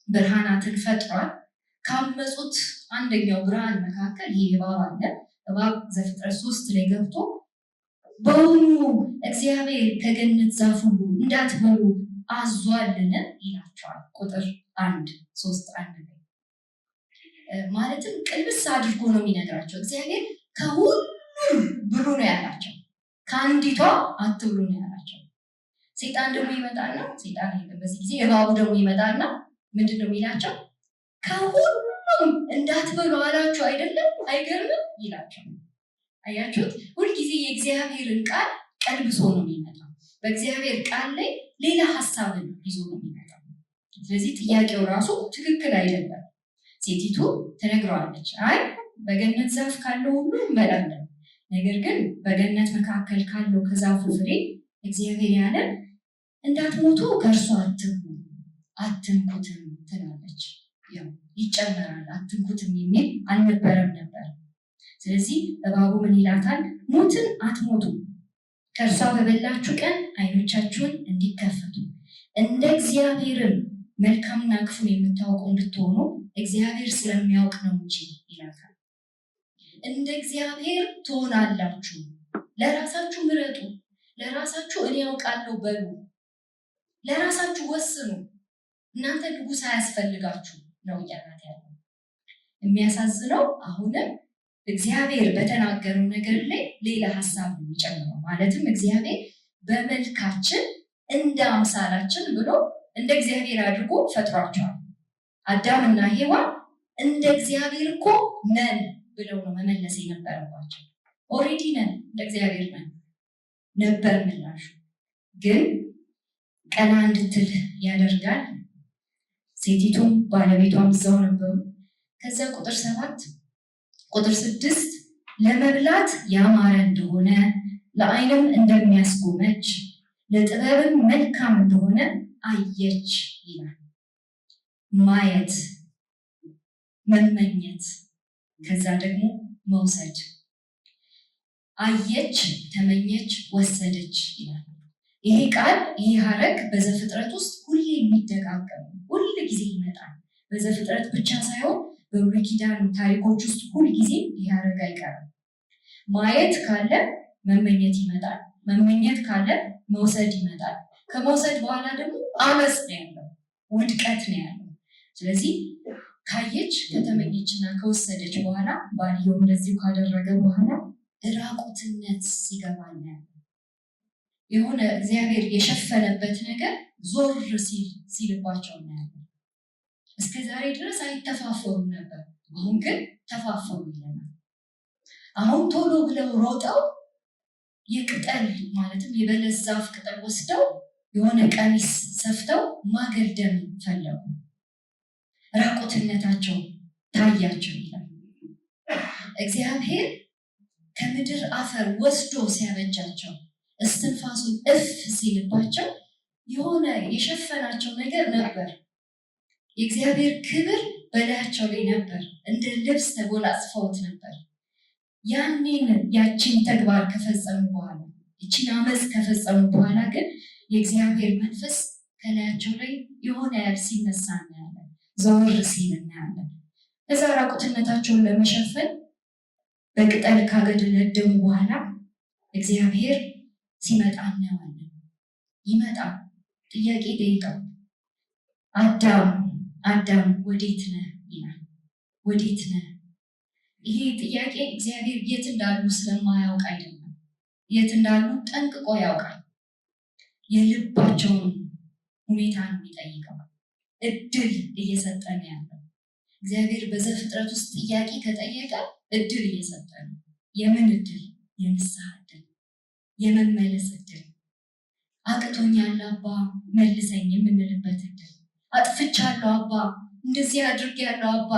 ብርሃናትን ፈጥሯል። ካመፁት አንደኛው ብርሃን መካከል ይህ እባብ አለ። እባብ ዘፍጥረት 3 ላይ ገብቶ በውኑ እግዚአብሔር ከገነት ዛፍ ሁሉ እንዳትበሉ አዟልን ይላቸዋል። ቁጥር 1:3-1 ላይ ማለትም ቅልብስ አድርጎ ነው የሚነግራቸው። እግዚአብሔር ከሁሉም ብሉ ነው ያላቸው፣ ከአንዲቷ አትብሉ ነው ያላቸው። ሴጣን ደግሞ ይመጣና ሴጣን በዚህ ጊዜ እባቡ ደግሞ ይመጣና ምንድን ነው የሚላቸው? ከሁሉም እንዳትበሉ አላችሁ አይደለም? አይገርምም ይላቸው። አያችሁት? ሁልጊዜ የእግዚአብሔርን ቃል ቀልብሶ ነው የሚመጣው። በእግዚአብሔር ቃል ላይ ሌላ ሀሳብን ይዞ ነው የሚመጣው።
ስለዚህ ጥያቄው ራሱ ትክክል አይደለም። ሴቲቱ ትነግረዋለች፣ አይ በገነት ዛፍ ካለው ሁሉ እንበላለን፣ ነገር ግን በገነት መካከል ካለው ከዛፉ ፍሬ እግዚአብሔር ያለ እንዳትሞቱ ከእርሱ አትንኩትም ትላለች። ያው ይጨመራል፣ አትንኩትም የሚል አልነበረም ነበር። ስለዚህ እባቡ ምን ይላታል? ሞትን አትሞቱ፣ ከእርሷ በበላችሁ ቀን ዓይኖቻችሁን እንዲከፈቱ እንደ እግዚአብሔርም መልካምና ክፉን የምታውቁ እንድትሆኑ እግዚአብሔር ስለሚያውቅ ነው እንጂ ይላታል። እንደ እግዚአብሔር ትሆናላችሁ። ለራሳችሁ ምረጡ፣ ለራሳችሁ እኔ ያውቃለሁ በሉ፣ ለራሳችሁ ወስኑ። እናንተ ንጉሥ አያስፈልጋችሁ ነው እያላት ያለው። የሚያሳዝነው አሁንም እግዚአብሔር በተናገረው ነገር ላይ ሌላ ሀሳብ ነው የሚጨምረው። ማለትም እግዚአብሔር በመልካችን እንደ አምሳላችን ብሎ እንደ እግዚአብሔር አድርጎ ፈጥሯቸዋል። አዳምና ሔዋን እንደ እግዚአብሔር እኮ ነን ብለው ነው መመለስ የነበረባቸው። ኦሬዲ ነን፣ እንደ እግዚአብሔር ነን ነበር ምላሹ። ግን ቀና እንድትል ያደርጋል። ሴቲቱም ባለቤቷም እዛው ነበሩ። ከዛ ቁጥር 6 ለመብላት ያማረ እንደሆነ ለዓይንም እንደሚያስጎመጅ ለጥበብም መልካም እንደሆነ አየች ይላል። ማየት፣ መመኘት፣ ከዛ ደግሞ መውሰድ። አየች፣ ተመኘች፣ ወሰደች ይላል። ይሄ ቃል ይሄ ሐረግ በዘፍጥረት ውስጥ ሁሌ የሚደጋገም ሁል ጊዜ ይመጣል። በዘፍጥረት ብቻ ሳይሆን በብሉይ ኪዳን ታሪኮች ውስጥ ሁል ጊዜ ይሄ ሐረግ አይቀርም። ማየት ካለ መመኘት ይመጣል። መመኘት ካለ መውሰድ ይመጣል። ከመውሰድ በኋላ ደግሞ አመፅ ነው ያለው፣ ውድቀት ነው ያለው። ስለዚህ ካየች ከተመኘችና ከወሰደች በኋላ ባልየው እንደዚሁ ካደረገ በኋላ ራቁትነት ሲገባል ያለው የሆነ እግዚአብሔር የሸፈነበት ነገር ዞር ሲልባቸው እናያለን። እስከ ዛሬ ድረስ አይተፋፈሩም ነበር፣ አሁን ግን ተፋፈሩ ይለናል። አሁን ቶሎ ብለው ሮጠው የቅጠል ማለትም የበለስ ዛፍ ቅጠል ወስደው የሆነ ቀሚስ ሰፍተው ማገልደም ፈለጉ። ራቁትነታቸው ታያቸው ይላል። እግዚአብሔር ከምድር አፈር ወስዶ ሲያበጃቸው እስትንፋሱን እፍ ሲልባቸው የሆነ የሸፈናቸው ነገር ነበር። የእግዚአብሔር ክብር በላያቸው ላይ ነበር። እንደ ልብስ ተጎናጽፈውት ነበር። ያንን ያችን ተግባር ከፈጸሙ በኋላ ይችን አመፅ ከፈጸሙ በኋላ ግን የእግዚአብሔር መንፈስ ከላያቸው ላይ የሆነ ያህል ሲነሳ እናያለን፣ ዘወር ሲል እናያለን። እዛ ራቁትነታቸውን ለመሸፈን በቅጠል ካገደለደሙ በኋላ እግዚአብሔር ሲመጣ እናያለን። ይመጣ ጥያቄ ጠይቀው፣ አዳም ወዴት ነህ ይላል። ወዴት ነህ? ይሄ ጥያቄ እግዚአብሔር የት እንዳሉ ስለማያውቅ አይደለም። የት እንዳሉ ጠንቅቆ ያውቃል። የልባቸውን ሁኔታ ነው የሚጠይቀው። እድል እየሰጠ ነው ያለው እግዚአብሔር። በዘፍጥረት ውስጥ ጥያቄ ከጠየቀ እድል እየሰጠ ነው። የምን እድል? የንስሐ እድል፣ የመመለስ እድል። አቅቶኛል አባ መልሰኝ የምንልበት እድል። አጥፍቻለሁ አባ፣ እንደዚህ አድርጌያለሁ አባ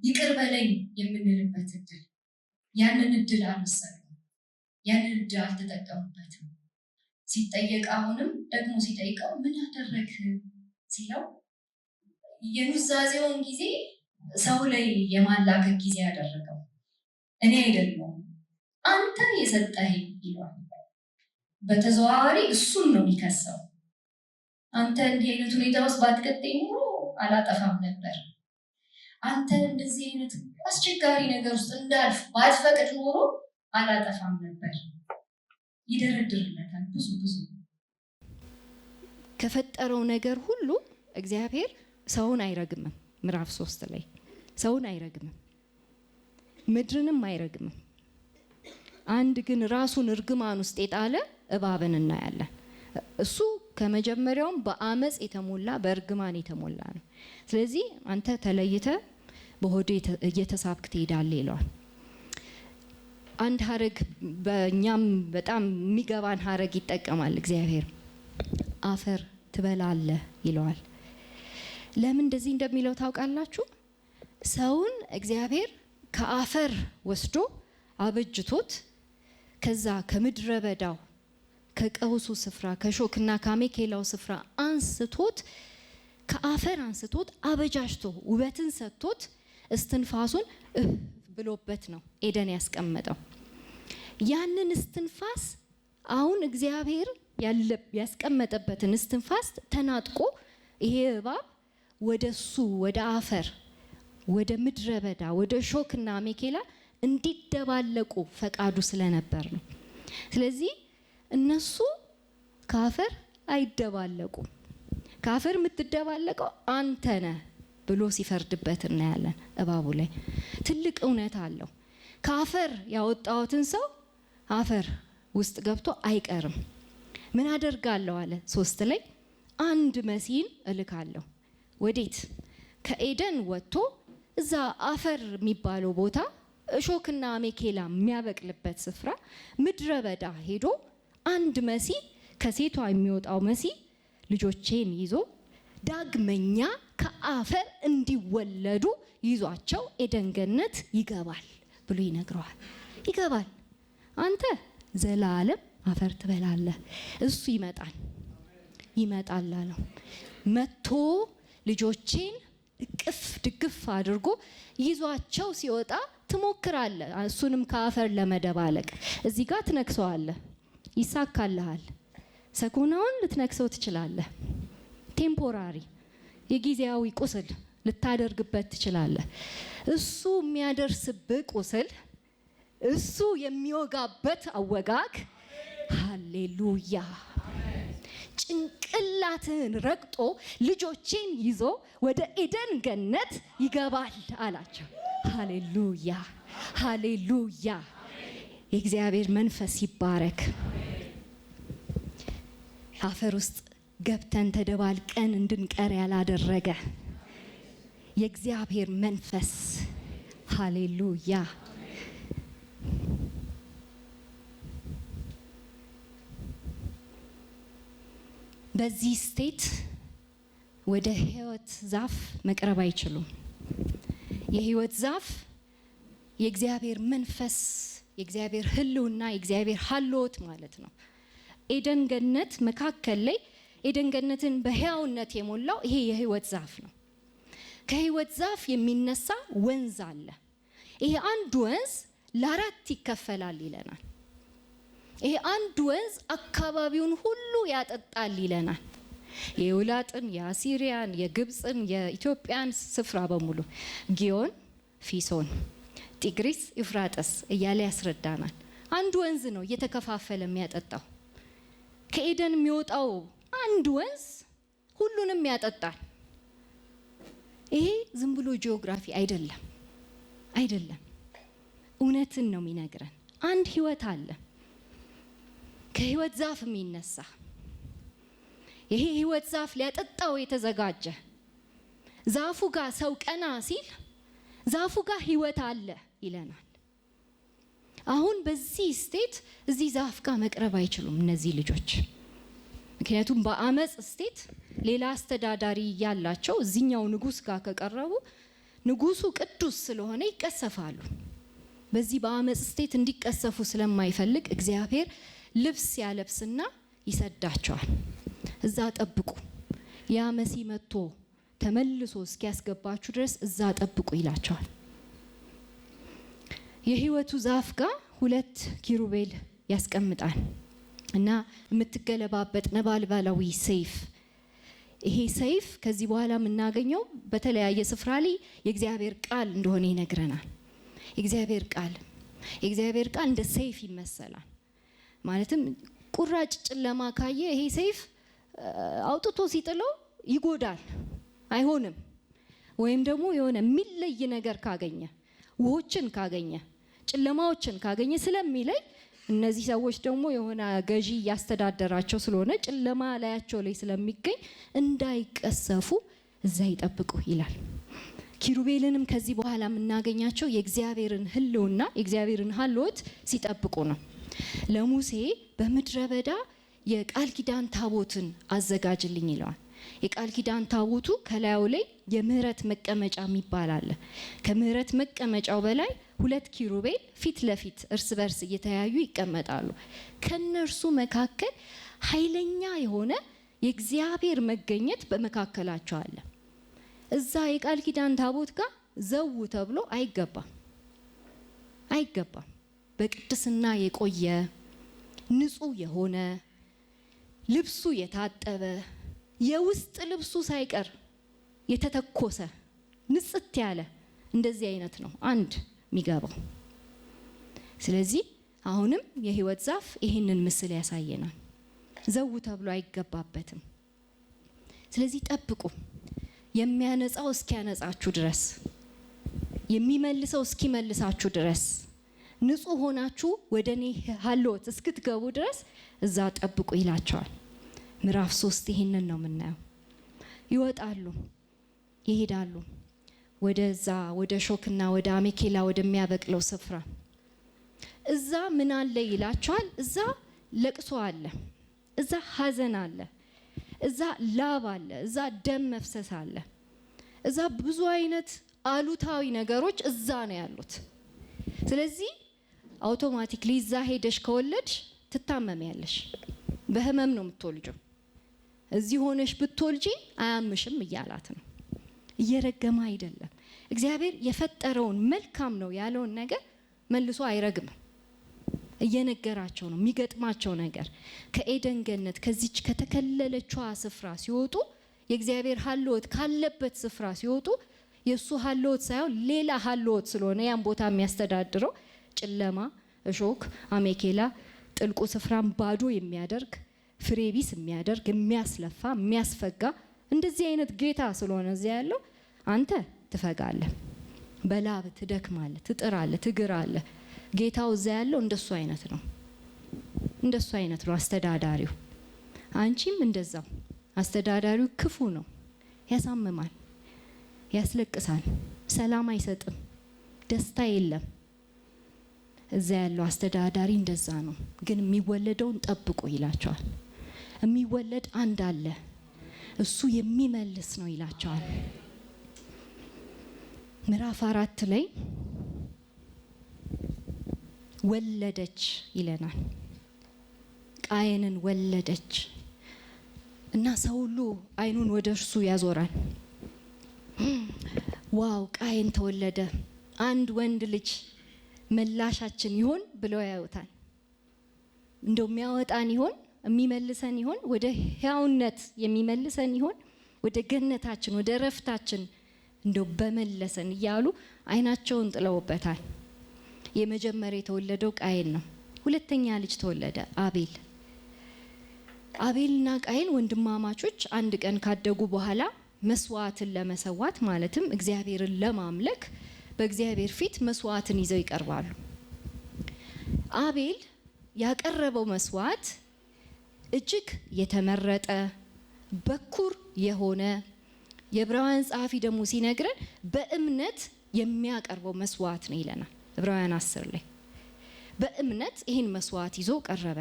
ይቅር በለኝ የምንልበት እድል። ያንን እድል አልወሰዱም። ያንን እድል አልተጠቀሙበትም። ሲጠየቅ አሁንም ደግሞ ሲጠይቀው ምን አደረግ ሲለው የኑዛዜውን ጊዜ ሰው ላይ የማላከክ ጊዜ ያደረገው እኔ አይደለሁም አንተ የሰጠኸኝ ይሏል። በተዘዋዋሪ እሱን ነው የሚከሰው። አንተ እንዲህ አይነት ሁኔታ ውስጥ ባትቀጠኝ ኖሮ አላጠፋም ነበር። አንተ እንደዚህ አይነት አስቸጋሪ ነገር ውስጥ እንዳልፍ ባትፈቅድ ኖሮ አላጠፋም ነበር። ይደረድርለታል ብዙ።
ከፈጠረው ነገር ሁሉ እግዚአብሔር ሰውን አይረግምም። ምዕራፍ 3 ላይ ሰውን አይረግምም፣ ምድርንም አይረግምም። አንድ ግን ራሱን እርግማን ውስጥ የጣለ እባብን እናያለን። እሱ ከመጀመሪያውም በአመፅ የተሞላ በእርግማን የተሞላ ነው። ስለዚህ አንተ ተለይተ በሆዴ እየተሳብክ ትሄዳለህ ይለዋል። አንድ ሐረግ በእኛም በጣም የሚገባን ሐረግ ይጠቀማል እግዚአብሔር። አፈር ትበላለህ ይለዋል። ለምን እንደዚህ እንደሚለው ታውቃላችሁ? ሰውን እግዚአብሔር ከአፈር ወስዶ አበጅቶት ከዛ ከምድረ በዳው ከቀውሱ ስፍራ ከሾክና ከአሜኬላው ስፍራ አንስቶት ከአፈር አንስቶት አበጃጅቶ ውበትን ሰጥቶት እስትንፋሱን ብሎበት ነው ኤደን ያስቀመጠው። ያንን እስትንፋስ አሁን እግዚአብሔር ያስቀመጠበትን እስትንፋስ ተናጥቆ ይሄ እባብ ወደሱ ወደ አፈር ወደ ምድረ በዳ ወደ ሾክና አሜኬላ እንዲደባለቁ ፈቃዱ ስለነበር ነው። ስለዚህ እነሱ ከአፈር አይደባለቁም። ከአፈር የምትደባለቀው አንተ ነህ ብሎ ሲፈርድበት እናያለን። እባቡ ላይ ትልቅ እውነት አለው። ከአፈር ያወጣሁትን ሰው አፈር ውስጥ ገብቶ አይቀርም። ምን አደርጋለሁ አለ 3 ላይ አንድ መሲህን እልካለሁ። ወዴት? ከኤደን ወጥቶ እዛ አፈር የሚባለው ቦታ እሾክና አሜኬላ የሚያበቅልበት ስፍራ ምድረ በዳ ሄዶ አንድ መሲህ ከሴቷ የሚወጣው መሲህ ልጆቼን ይዞ ዳግመኛ ከአፈር እንዲወለዱ ይዟቸው ኤደን ገነት ይገባል ብሎ ይነግረዋል። ይገባል። አንተ ዘላለም አፈር ትበላለህ። እሱ ይመጣል አለው። መጥቶ ልጆቼን እቅፍ ድግፍ አድርጎ ይዟቸው ሲወጣ ትሞክራለህ እሱንም ከአፈር ለመደባለቅ። እዚህ ጋር ትነክሰዋለህ፣ ይሳካልሃል። ሰኮናውን ልትነክሰው ትችላለህ። ቴምፖራሪ የጊዜያዊ ቁስል ልታደርግበት ትችላለህ። እሱ የሚያደርስብህ ቁስል፣ እሱ የሚወጋበት አወጋግ ሃሌሉያ ጭንቅላትን ረግጦ ልጆቼን ይዞ ወደ ኤደን ገነት ይገባል አላቸው። ሃሌሉያ ሃሌሉያ። የእግዚአብሔር መንፈስ ይባረክ። አፈር ውስጥ ገብተን ተደባልቀን እንድንቀር ያላደረገ የእግዚአብሔር መንፈስ ሃሌሉያ። በዚህ ስቴት ወደ ህይወት ዛፍ መቅረብ አይችሉም። የህይወት ዛፍ የእግዚአብሔር መንፈስ፣ የእግዚአብሔር ህልውና፣ የእግዚአብሔር ሀልዎት ማለት ነው። ኤደን ገነት መካከል ላይ ኤደን ገነትን በህያውነት የሞላው ይሄ የህይወት ዛፍ ነው። ከህይወት ዛፍ የሚነሳ ወንዝ አለ። ይሄ አንድ ወንዝ ለ4 ይከፈላል ይለናል። ይሄ አንድ ወንዝ አካባቢውን ሁሉ ያጠጣል ይለናል። የውላጥን፣ የአሲሪያን፣ የግብፅን፣ የኢትዮጵያን ስፍራ በሙሉ ጊዮን፣ ፊሶን፣ ጢግሪስ፣ ኢፍራጥስ እያለ ያስረዳናል። አንድ ወንዝ ነው እየተከፋፈለ የሚያጠጣው። ከኤደን የሚወጣው አንድ ወንዝ ሁሉንም ያጠጣል። ይሄ ዝም ብሎ ጂኦግራፊ አይደለም፣ እውነትን ነው የሚነግረን። አንድ ህይወት አለ ከህይወት ዛፍ የሚነሳ። ይሄ ህይወት ዛፍ ሊያጠጣው የተዘጋጀ ዛፉ ጋር ሰው ቀና ሲል ዛፉ ጋር ህይወት አለ ይለናል። አሁን በዚህ ስቴት እዚህ ዛፍ ጋር መቅረብ አይችሉም እነዚህ ልጆች። ምክንያቱም በአመፅ ስቴት ሌላ አስተዳዳሪ ያላቸው እዚህኛው ንጉስ ጋር ከቀረቡ ንጉሱ ቅዱስ ስለሆነ ይቀሰፋሉ። በዚህ በአመፅ ስቴት እንዲቀሰፉ ስለማይፈልግ እግዚአብሔር ልብስ ያለብስና ይሰዳቸዋል። እዛ ጠብቁ፣ ያ መሲህ መጥቶ ተመልሶ እስኪያስገባችሁ ድረስ እዛ ጠብቁ ይላቸዋል። የህይወቱ ዛፍ ጋር 2 ኪሩቤል ያስቀምጣል እና የምትገለባበጥ ነበልባላዊ ሰይፍ። ይሄ ሰይፍ ከዚህ በኋላ የምናገኘው በተለያየ ስፍራ ላይ የእግዚአብሔር ቃል እንደሆነ ይነግረናል። የእግዚአብሔር ቃል እንደ ሰይፍ ይመሰላል። ማለትም ቁራጭ ጨለማ ካየ ይሄ ሰይፍ አውጥቶ ሲጥለው ይጎዳል፣ አይሆንም። ወይም ደግሞ የሆነ የሚለይ ነገር ካገኘ፣ ውሆችን ካገኘ፣ ጨለማዎችን ካገኘ ስለሚለይ እነዚህ ሰዎች ደግሞ የሆነ ገዢ እያስተዳደራቸው ስለሆነ ጨለማ ላያቸው ላይ ስለሚገኝ እንዳይቀሰፉ እዛ ይጠብቁ ይላል። ኪሩቤልንም ከዚህ በኋላ የምናገኛቸው የእግዚአብሔርን ህልውና የእግዚአብሔርን ሀልዎት ሲጠብቁ ነው። ለሙሴ በምድረ በዳ የቃል ኪዳን ታቦትን አዘጋጅልኝ ይለዋል። የቃል ኪዳን ታቦቱ ከላዩ ላይ የምህረት መቀመጫ የሚባል አለ። ከምህረት መቀመጫው በላይ 2 ኪሩቤል ፊት ለፊት እርስ በርስ እየተያዩ ይቀመጣሉ። ከነርሱ መካከል ኃይለኛ የሆነ የእግዚአብሔር መገኘት በመካከላቸው አለ። እዛ የቃል ኪዳን ታቦት ጋር ዘው ተብሎ አይገባም። በቅድስና የቆየ ንጹህ የሆነ ልብሱ የታጠበ የውስጥ ልብሱ ሳይቀር የተተኮሰ ንጽት ያለ እንደዚህ አይነት ነው አንድ የሚገባው። ስለዚህ አሁንም የሕይወት ዛፍ ይህንን ምስል ያሳየናል። ዘው ተብሎ አይገባበትም። ስለዚህ ጠብቁ፣ የሚያነጻው እስኪያነጻችሁ ድረስ፣ የሚመልሰው እስኪመልሳችሁ ድረስ፣ ንጹህ ሆናችሁ ወደ እኔ ሀልዎት እስክትገቡ ድረስ እዛ ጠብቁ ይላቸዋል። ምዕራፍ 3 ይሄንን ነው የምናየው። ይወጣሉ፣ ይሄዳሉ ወደዛ ወደ ሾክና ወደ አሜኬላ ወደሚያበቅለው ስፍራ። እዛ ምን አለ ይላቸዋል? እዛ ለቅሶ አለ፣ እዛ ሀዘን አለ፣ እዛ ላብ አለ፣ እዛ ደም መፍሰስ አለ፣ እዛ ብዙ አይነት አሉታዊ ነገሮች እዛ ነው ያሉት። ስለዚህ አውቶማቲክሊ እዛ ሄደሽ ከወለድሽ ትታመሚያለሽ። በህመም ነው የምትወልጂው። እዚህ ሆነሽ ብትወልጂ አያምሽም እያላት ነው። እየረገመ አይደለም። እግዚአብሔር የፈጠረውን መልካም ነው ያለውን ነገር መልሶ አይረግምም። እየነገራቸው ነው የሚገጥማቸው ነገር። ከኤደን ገነት ከዚች ከተከለለችዋ ስፍራ ሲወጡ የእግዚአብሔር ሀልዎት ካለበት ስፍራ ሲወጡ የሱ ሀልዎት ሳይሆን ሌላ ሀልዎት ስለሆነ ያን ቦታ የሚያስተዳድረው ጨለማ፣ እሾክ፣ አሜኬላ ጥልቁ ስፍራን ባዶ የሚያደርግ ፍሬ ቢስ የሚያደርግ የሚያስለፋ የሚያስፈጋ እንደዚህ አይነት ጌታ ስለሆነ እዚያ ያለው አንተ ትፈጋለህ፣ በላብ ትደክማለህ፣ ትጥራለህ፣ ትግራለህ። ጌታው እዚያ ያለው እንደሱ አይነት ነው። አስተዳዳሪው። አንቺም እንደዛው። አስተዳዳሪው ክፉ ነው፣ ያሳምማል፣ ያስለቅሳል፣ ሰላም አይሰጥም፣ ደስታ የለም። እዚያ ያለው አስተዳዳሪ እንደዛ ነው። ግን የሚወለደውን ጠብቁ ይላቸዋል። የሚወለድ አንድ አለ፣ እሱ የሚመልስ ነው ይላቸዋል። ምዕራፍ 4 ላይ ወለደች ይለናል። ቃየንን ወለደች እና ሰው ሁሉ አይኑን ወደ እርሱ ያዞራል። ዋው ቃየን ተወለደ፣ አንድ ወንድ ልጅ መላሻችን ይሆን ብለው ያዩታል። እንደው የሚያወጣን ይሆን፣ የሚመልሰን ይሆን፣ ወደ ሕያውነት የሚመልሰን ይሆን፣ ወደ ገነታችን ወደ ረፍታችን እንደው በመለሰን እያሉ አይናቸውን ጥለውበታል። የመጀመሪያ የተወለደው ቃየን ነው። ሁለተኛ ልጅ ተወለደ፣ አቤል። አቤልና ቃየን ወንድማማቾች አንድ ቀን ካደጉ በኋላ መስዋዕትን ለመሰዋት ማለትም እግዚአብሔርን ለማምለክ በእግዚአብሔር ፊት መስዋዕትን ይዘው ይቀርባሉ። አቤል ያቀረበው መስዋዕት እጅግ የተመረጠ በኩር የሆነ የዕብራውያን ጸሐፊ ደግሞ ሲነግረን በእምነት የሚያቀርበው መስዋዕት ነው ይለናል። ዕብራውያን 10 ላይ በእምነት ይህን መስዋዕት ይዞ ቀረበ።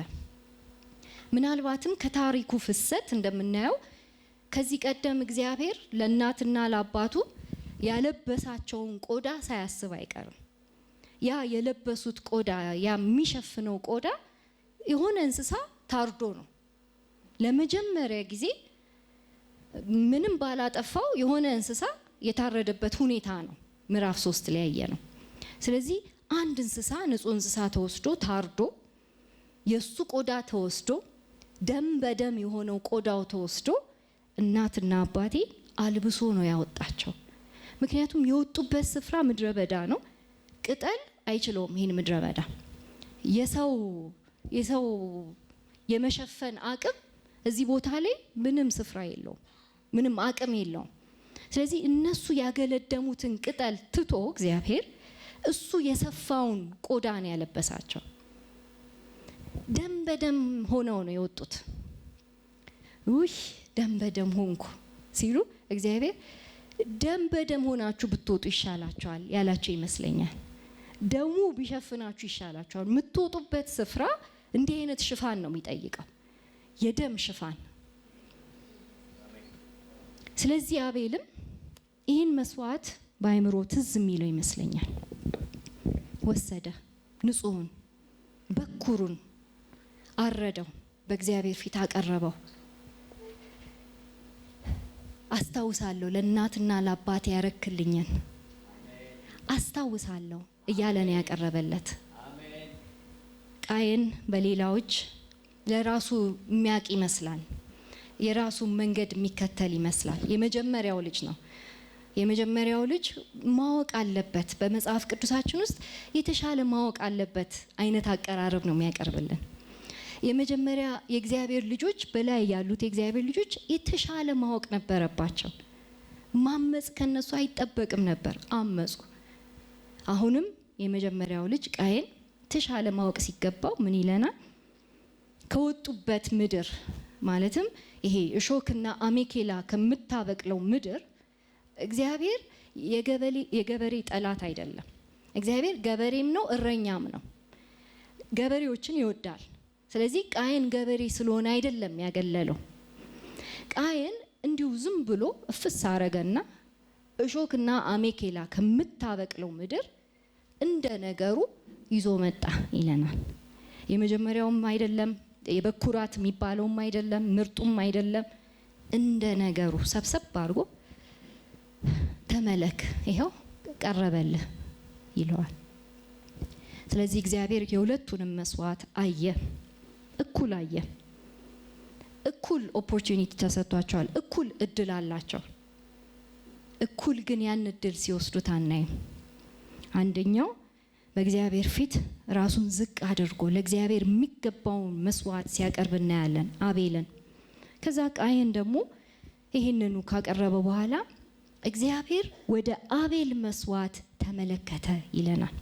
ምናልባትም ከታሪኩ ፍሰት እንደምናየው ከዚህ ቀደም እግዚአብሔር ለእናትና ለአባቱ ያለበሳቸውን ቆዳ ሳያስብ አይቀርም። ያ የለበሱት ቆዳ፣ ያ የሚሸፍነው ቆዳ የሆነ እንስሳ ታርዶ ነው። ለመጀመሪያ ጊዜ ምንም ባላጠፋው የሆነ እንስሳ የታረደበት ሁኔታ ነው ምዕራፍ 3 ላይ ያየ ነው። ስለዚህ አንድ እንስሳ፣ ንጹህ እንስሳ ተወስዶ ታርዶ የሱ ቆዳ ተወስዶ ደም በደም የሆነው ቆዳው ተወስዶ እናትና አባቴ አልብሶ ነው ያወጣቸው። ምክንያቱም የወጡበት ስፍራ ምድረ በዳ ነው። ቅጠል አይችለውም ይህን ምድረ በዳ። የሰው የመሸፈን አቅም እዚህ ቦታ ላይ ምንም ስፍራ የለውም፣ ምንም አቅም የለውም። ስለዚህ እነሱ ያገለደሙትን ቅጠል ትቶ እግዚአብሔር እሱ የሰፋውን ቆዳ ነው ያለበሳቸው። ደም በደም ሆነው ነው የወጡት። ውይ ደም በደም ሆንኩ ሲሉ እግዚአብሔር ደም በደም ሆናችሁ ብትወጡ ይሻላችኋል ያላቸው ይመስለኛል። ደሙ ቢሸፍናችሁ ይሻላችኋል። የምትወጡበት ስፍራ እንዲህ አይነት ሽፋን ነው የሚጠይቀው፣ የደም ሽፋን። ስለዚህ አቤልም ይህን መስዋዕት በአይምሮ ትዝ የሚለው ይመስለኛል። ወሰደ፣ ንጹሑን በኩሩን አረደው፣ በእግዚአብሔር ፊት አቀረበው። አስታውሳለሁ ለእናትና ለአባቴ ያረክልኝን አስታውሳለሁ እያለ ነው ያቀረበለት። ቃየን በሌላዎች ለራሱ የሚያውቅ ይመስላል፣ የራሱን መንገድ የሚከተል ይመስላል። የመጀመሪያው ልጅ ነው። የመጀመሪያው ልጅ ማወቅ አለበት። በመጽሐፍ ቅዱሳችን ውስጥ የተሻለ ማወቅ አለበት አይነት አቀራረብ ነው የሚያቀርብልን። የመጀመሪያ የእግዚአብሔር ልጆች በላይ ያሉት የእግዚአብሔር ልጆች የተሻለ ማወቅ ነበረባቸው። ማመጽ ከነሱ አይጠበቅም ነበር፣ አመጹ። አሁንም የመጀመሪያው ልጅ ቃየን የተሻለ ማወቅ ሲገባው ምን ይለናል? ከወጡበት ምድር ማለትም ይሄ እሾክና አሜኬላ ከምታበቅለው ምድር እግዚአብሔር የገበሬ ጠላት አይደለም። እግዚአብሔር ገበሬም ነው እረኛም ነው። ገበሬዎችን ይወዳል። ስለዚህ ቃየን ገበሬ ስለሆነ አይደለም ያገለለው። ቃየን እንዲሁ ዝም ብሎ እፍስ አረገና እሾክና አሜኬላ ከምታበቅለው ምድር እንደ ነገሩ ይዞ መጣ ይለናል። የመጀመሪያውም አይደለም፣ የበኩራት የሚባለውም አይደለም፣ ምርጡም አይደለም። እንደ ነገሩ ሰብሰብ አድርጎ ተመለክ፣ ይኸው ቀረበልህ ይለዋል። ስለዚህ እግዚአብሔር የሁለቱንም መስዋዕት አየ፣ እኩል አየ። እኩል ኦፖርቹኒቲ ተሰጥቷቸዋል፣ እኩል እድል አላቸው። እኩል ግን ያን እድል ሲወስዱት አናይም። አንደኛው በእግዚአብሔር ፊት ራሱን ዝቅ አድርጎ ለእግዚአብሔር የሚገባውን መስዋዕት ሲያቀርብ እናያለን፣ አቤልን። ከዛ ቃየን ደግሞ ይህንኑ ካቀረበ በኋላ እግዚአብሔር ወደ አቤል መስዋዕት ተመለከተ ይለናል።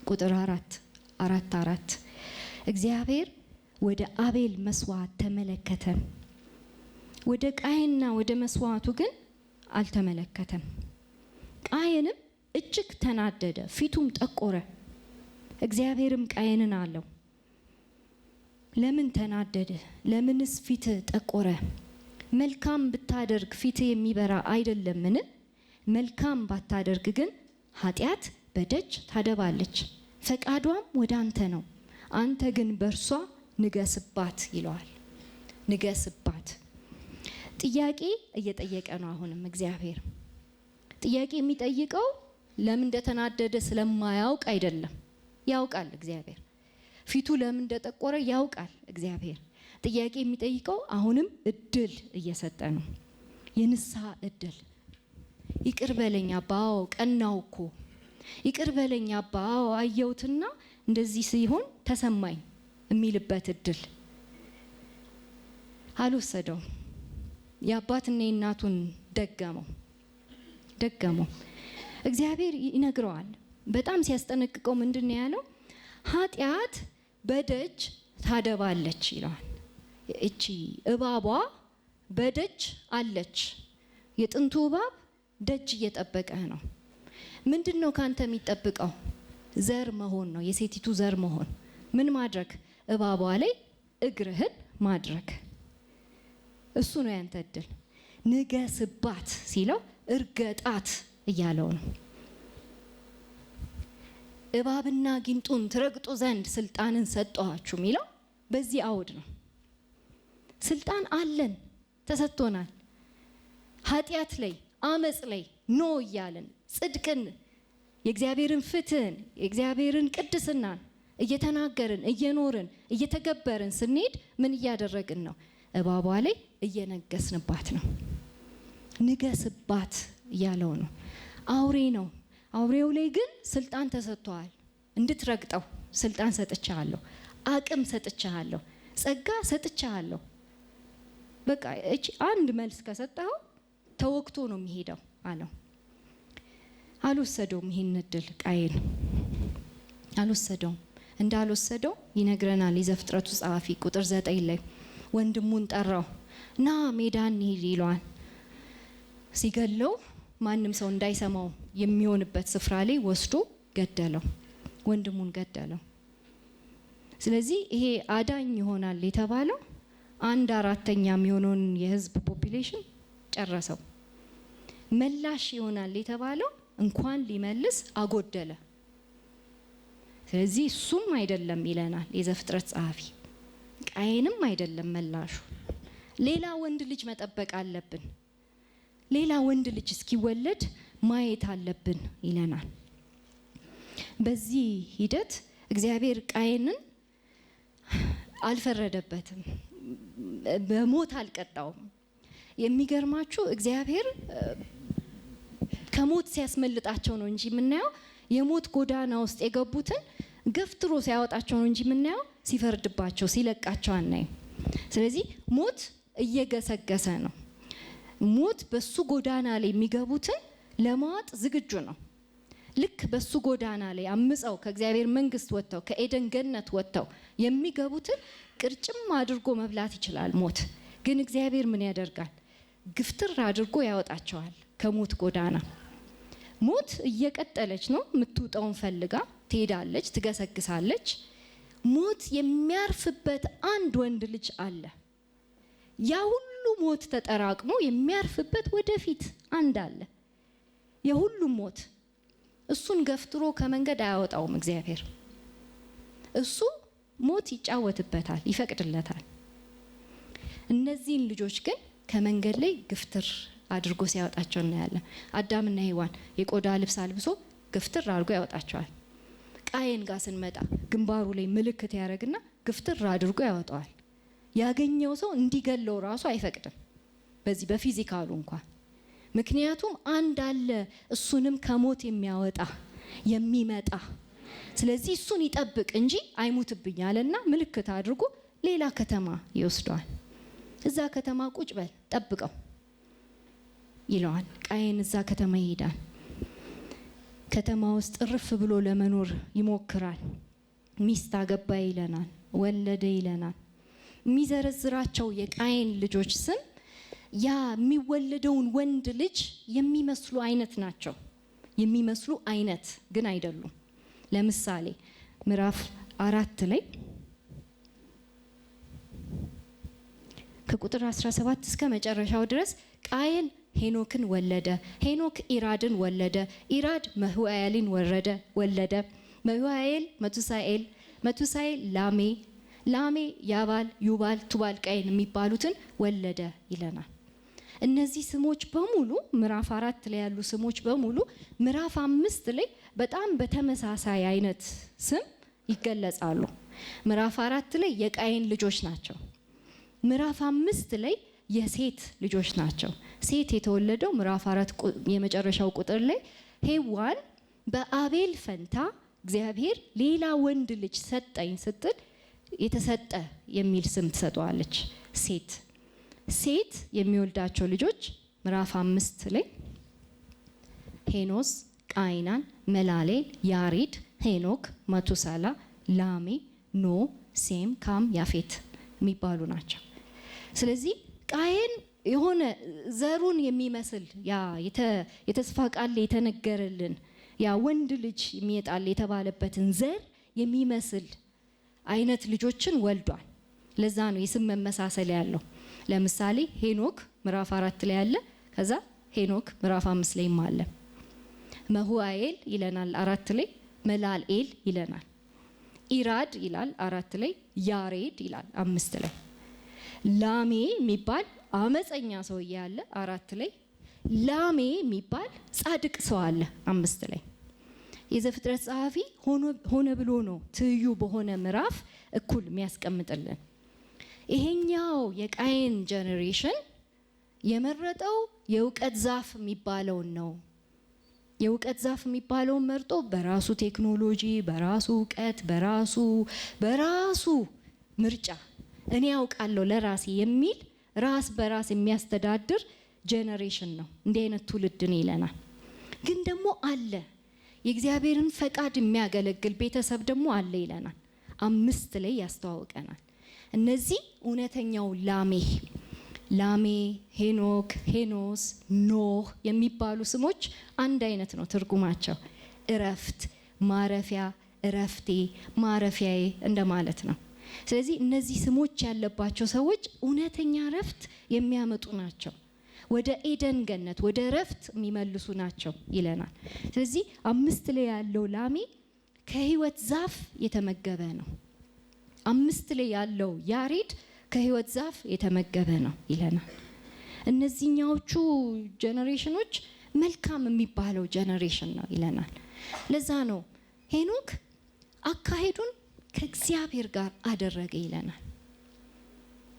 ቁጥር 4 እግዚአብሔር ወደ አቤል መስዋዕት ተመለከተ፣ ወደ ቃየንና ወደ መስዋዕቱ ግን አልተመለከተም። ቃየንም እጅግ ተናደደ፣ ፊቱም ጠቆረ። እግዚአብሔርም ቃየንን አለው፣ ለምን ተናደደ? ለምንስ ፊት ጠቆረ? መልካም ብታደርግ ፊት የሚበራ አይደለምን? መልካም ባታደርግ ግን ኃጢአት በደጅ ታደባለች፣ ፈቃዷም ወደ አንተ ነው፣ አንተ ግን በእርሷ ንገስባት ይለዋል። ንገስባት። ጥያቄ እየጠየቀ ነው። አሁንም እግዚአብሔር ጥያቄ የሚጠይቀው ለምን እንደተናደደ ስለማያውቅ አይደለም። ያውቃል እግዚአብሔር። ፊቱ ለምን እንደጠቆረ ያውቃል እግዚአብሔር። ጥያቄ የሚጠይቀው አሁንም እድል እየሰጠ ነው፣ የንስሐ እድል። ይቅር በለኝ አባ፣ አዎ ቀናው እኮ ይቅር በለኝ አባ፣ አዎ አየሁትና እንደዚህ ሲሆን ተሰማኝ የሚልበት እድል አልወሰደውም። የአባትና የእናቱን ደገመው። እግዚአብሔር ይነግረዋል። በጣም ሲያስጠነቅቀው ምንድን ነው ያለው? ኃጢአት በደጅ ታደባለች ይለዋል። እቺ እባቧ በደጅ አለች። የጥንቱ እባብ ደጅ እየጠበቀህ ነው። ምንድን ነው ካንተ የሚጠብቀው? ዘር መሆን ነው፣ የሴቲቱ ዘር መሆን። ምን ማድረግ? እባቧ ላይ እግርህን ማድረግ። እሱ ነው ያንተ እድል። ንገስባት ሲለው እርገጣት እያለው ነው። እባብና ጊንጡን ትረግጡ ዘንድ ስልጣንን ሰጠኋችሁ የሚለው በዚህ አውድ ነው። ስልጣን አለን፣ ተሰጥቶናል። ኃጢአት ላይ አመፅ ላይ ኖ እያለን ጽድቅን፣ የእግዚአብሔርን ፍትህን፣ የእግዚአብሔርን ቅድስናን እየተናገርን እየኖርን እየተገበርን ስንሄድ ምን እያደረግን ነው? እባቧ ላይ እየነገስንባት ነው። ንገስባት እያለው ነው። አውሬ ነው። አውሬው ላይ ግን ስልጣን ተሰጥቷል። እንድትረግጠው ስልጣን ሰጥቻለሁ፣ አቅም ሰጥቻለሁ፣ ጸጋ ሰጥቻለሁ። በቃ እቺ አንድ መልስ ከሰጠው ተወክቶ ነው የሚሄደው አለው። አልወሰደውም። ይሄን እድል ቃየን አልወሰደውም። እንዳልወሰደው ይነግረናል የዘፍጥረቱ ጸሐፊ ቁጥር 9 ላይ ወንድሙን ጠራው፣ ና ሜዳ እንሂድ ይለዋል። ሲገለው ማንም ሰው እንዳይሰማው የሚሆንበት ስፍራ ላይ ወስዶ ገደለው፣ ወንድሙን ገደለው። ስለዚህ ይሄ አዳኝ ይሆናል የተባለው 1/4 የሚሆነውን የህዝብ ፖፑሌሽን ጨረሰው። መላሽ ይሆናል የተባለው እንኳን ሊመልስ አጎደለ። ስለዚህ እሱም አይደለም ይለናል የዘፍጥረት ጸሐፊ፣ ቃየንም አይደለም መላሹ። ሌላ ወንድ ልጅ መጠበቅ አለብን፣ ሌላ ወንድ ልጅ እስኪወለድ ማየት አለብን ይለናል። በዚህ ሂደት እግዚአብሔር ቃየንን አልፈረደበትም፣ በሞት አልቀጣውም። የሚገርማችሁ እግዚአብሔር ከሞት ሲያስመልጣቸው ነው እንጂ የምናየው፣ የሞት ጎዳና ውስጥ የገቡትን ገፍትሮ ሲያወጣቸው ነው እንጂ የምናየው፣ ሲፈርድባቸው ሲለቃቸው አናይም። ስለዚህ ሞት እየገሰገሰ ነው። ሞት በሱ ጎዳና ላይ የሚገቡትን ለማዋጥ ዝግጁ ነው። ልክ በሱ ጎዳና ላይ አምፀው ከእግዚአብሔር መንግስት ወጥተው ከኤደን ገነት ወጥተው የሚገቡትን ቅርጭም አድርጎ መብላት ይችላል ሞት። ግን እግዚአብሔር ምን ያደርጋል? ግፍትር አድርጎ ያወጣቸዋል ከሞት ጎዳና። ሞት እየቀጠለች ነው፣ የምትውጠውን ፈልጋ ትሄዳለች፣ ትገሰግሳለች። ሞት የሚያርፍበት አንድ ወንድ ልጅ አለ። ያ ሁሉ ሞት ተጠራቅሞ የሚያርፍበት ወደፊት አንድ አለ። የሁሉም ሞት እሱን ገፍትሮ ከመንገድ አያወጣውም እግዚአብሔር። እሱ ሞት ይጫወትበታል፣ ይፈቅድለታል። እነዚህን ልጆች ግን ከመንገድ ላይ ግፍትር አድርጎ ሲያወጣቸው እናያለን። አዳምና ሔዋን የቆዳ ልብስ አልብሶ ግፍትር አድርጎ ያወጣቸዋል። ቃየን ጋር ስንመጣ ግንባሩ ላይ ምልክት ያደርግና ግፍትር አድርጎ ያወጣዋል። ያገኘው ሰው እንዲገለው ራሱ አይፈቅድም፣ በዚህ በፊዚካሉ እንኳን። ምክንያቱም አንድ አለ እሱንም ከሞት የሚያወጣ የሚመጣ። ስለዚህ እሱን ይጠብቅ እንጂ አይሙትብኝ አለና ምልክት አድርጎ ሌላ ከተማ ይወስደዋል። እዛ ከተማ ቁጭ በል ጠብቀው ይለዋል። ቃየን እዛ ከተማ ይሄዳል። ከተማ ውስጥ እርፍ ብሎ ለመኖር ይሞክራል። ሚስት አገባ ይለናል፣ ወለደ ይለናል። የሚዘረዝራቸው የቃየን ልጆች ስም ያ የሚወለደውን ወንድ ልጅ የሚመስሉ አይነት ናቸው። የሚመስሉ አይነት ግን አይደሉም። ለምሳሌ ምዕራፍ 4 ላይ ከቁጥር 17 እስከ መጨረሻው ድረስ ቃየን ሄኖክን ወለደ፣ ሄኖክ ኢራድን ወለደ፣ ኢራድ መሁያልን ወለደ፣ መሁያል መቱሳኤል፣ መቱሳኤል ላሜ፣ ላሜ ያባል፣ ዩባል፣ ቱባል ቃየን የሚባሉትን ወለደ ይለናል። እነዚህ ስሞች በሙሉ ምዕራፍ 4 ላይ ያሉ ስሞች በሙሉ ምዕራፍ 5 ላይ በጣም በተመሳሳይ አይነት ስም ይገለጻሉ። ምዕራፍ 4 ላይ የቃየን ልጆች ናቸው። ምዕራፍ 5 ላይ የሴት ልጆች ናቸው። ሴት የተወለደው ምዕራፍ 4 የመጨረሻው ቁጥር ላይ ሔዋን በአቤል ፈንታ እግዚአብሔር ሌላ ወንድ ልጅ ሰጠኝ ስትል የተሰጠ የሚል ስም ትሰጠዋለች። ሴት የሚወልዳቸው ልጆች ምዕራፍ 5 ላይ ሄኖስ፣ ቃይናን፣ መላሌል፣ ያሬድ፣ ሄኖክ፣ መቱሳላ፣ ላሜ፣ ኖ፣ ሴም፣ ካም፣ ያፌት የሚባሉ ናቸው። ስለዚህ ቃየን የሆነ ዘሩን የሚመስል ያ የተስፋ ቃል የተነገረልን ያ ወንድ ልጅ የሚመጣል የተባለበትን ዘር የሚመስል አይነት ልጆችን ወልዷል። ለዛ ነው የስም መመሳሰል ያለው። ለምሳሌ ሄኖክ ምዕራፍ 4 ላይ አለ፣ ከዛ ሄኖክ ምዕራፍ 5 ላይም አለ። መሁያል ይለናል 4 ላይ፣ መላልኤል ይለናል፣ ኢራድ ይላል 4 ላይ፣ ያሬድ ይላል 5 ላይ። ላሜ የሚባል አመፀኛ ሰውዬ አለ 4 ላይ፣ ላሜ የሚባል ጻድቅ ሰው አለ 5 ላይ። የዘፍጥረት ጸሐፊ ሆነ ብሎ ነው ትይዩ በሆነ ምዕራፍ እኩል የሚያስቀምጥልን። ይሄኛው የቃየን ጄኔሬሽን የመረጠው የእውቀት ዛፍ የሚባለውን ነው። የእውቀት ዛፍ የሚባለውን መርጦ በራሱ ቴክኖሎጂ፣ በራሱ እውቀት፣ በራሱ ምርጫ እኔ ያውቃለሁ ለራሴ የሚል ራስ በራስ የሚያስተዳድር ጄኔሬሽን ነው። እንዲህ አይነት ትውልድን ይለናል። ግን ደግሞ አለ የእግዚአብሔርን ፈቃድ የሚያገለግል ቤተሰብ ደግሞ አለ ይለናል። 5 ላይ ያስተዋውቀናል። እነዚህ እውነተኛው ላሜ፣ ሄኖክ፣ ሄኖስ፣ ኖህ የሚባሉ ስሞች አንድ አይነት ነው ትርጉማቸው። እረፍት፣ ማረፊያ፣ እረፍቴ፣ ማረፊያዬ እንደማለት ነው። ስለዚህ እነዚህ ስሞች ያለባቸው ሰዎች እውነተኛ እረፍት የሚያመጡ ናቸው። ወደ ኤደን ገነት ወደ እረፍት የሚመልሱ ናቸው ይለናል። ስለዚህ 5 ላይ ያለው ላሜ ከህይወት ዛፍ የተመገበ ነው። 5 ላይ ያለው ያሬድ ከህይወት ዛፍ የተመገበ ነው ይለናል። እነዚህኛዎቹ ጀነሬሽኖች መልካም የሚባለው ጀነሬሽን ነው ይለናል። ለዛ ነው ሄኖክ አካሄዱን ከእግዚአብሔር ጋር አደረገ ይለናል።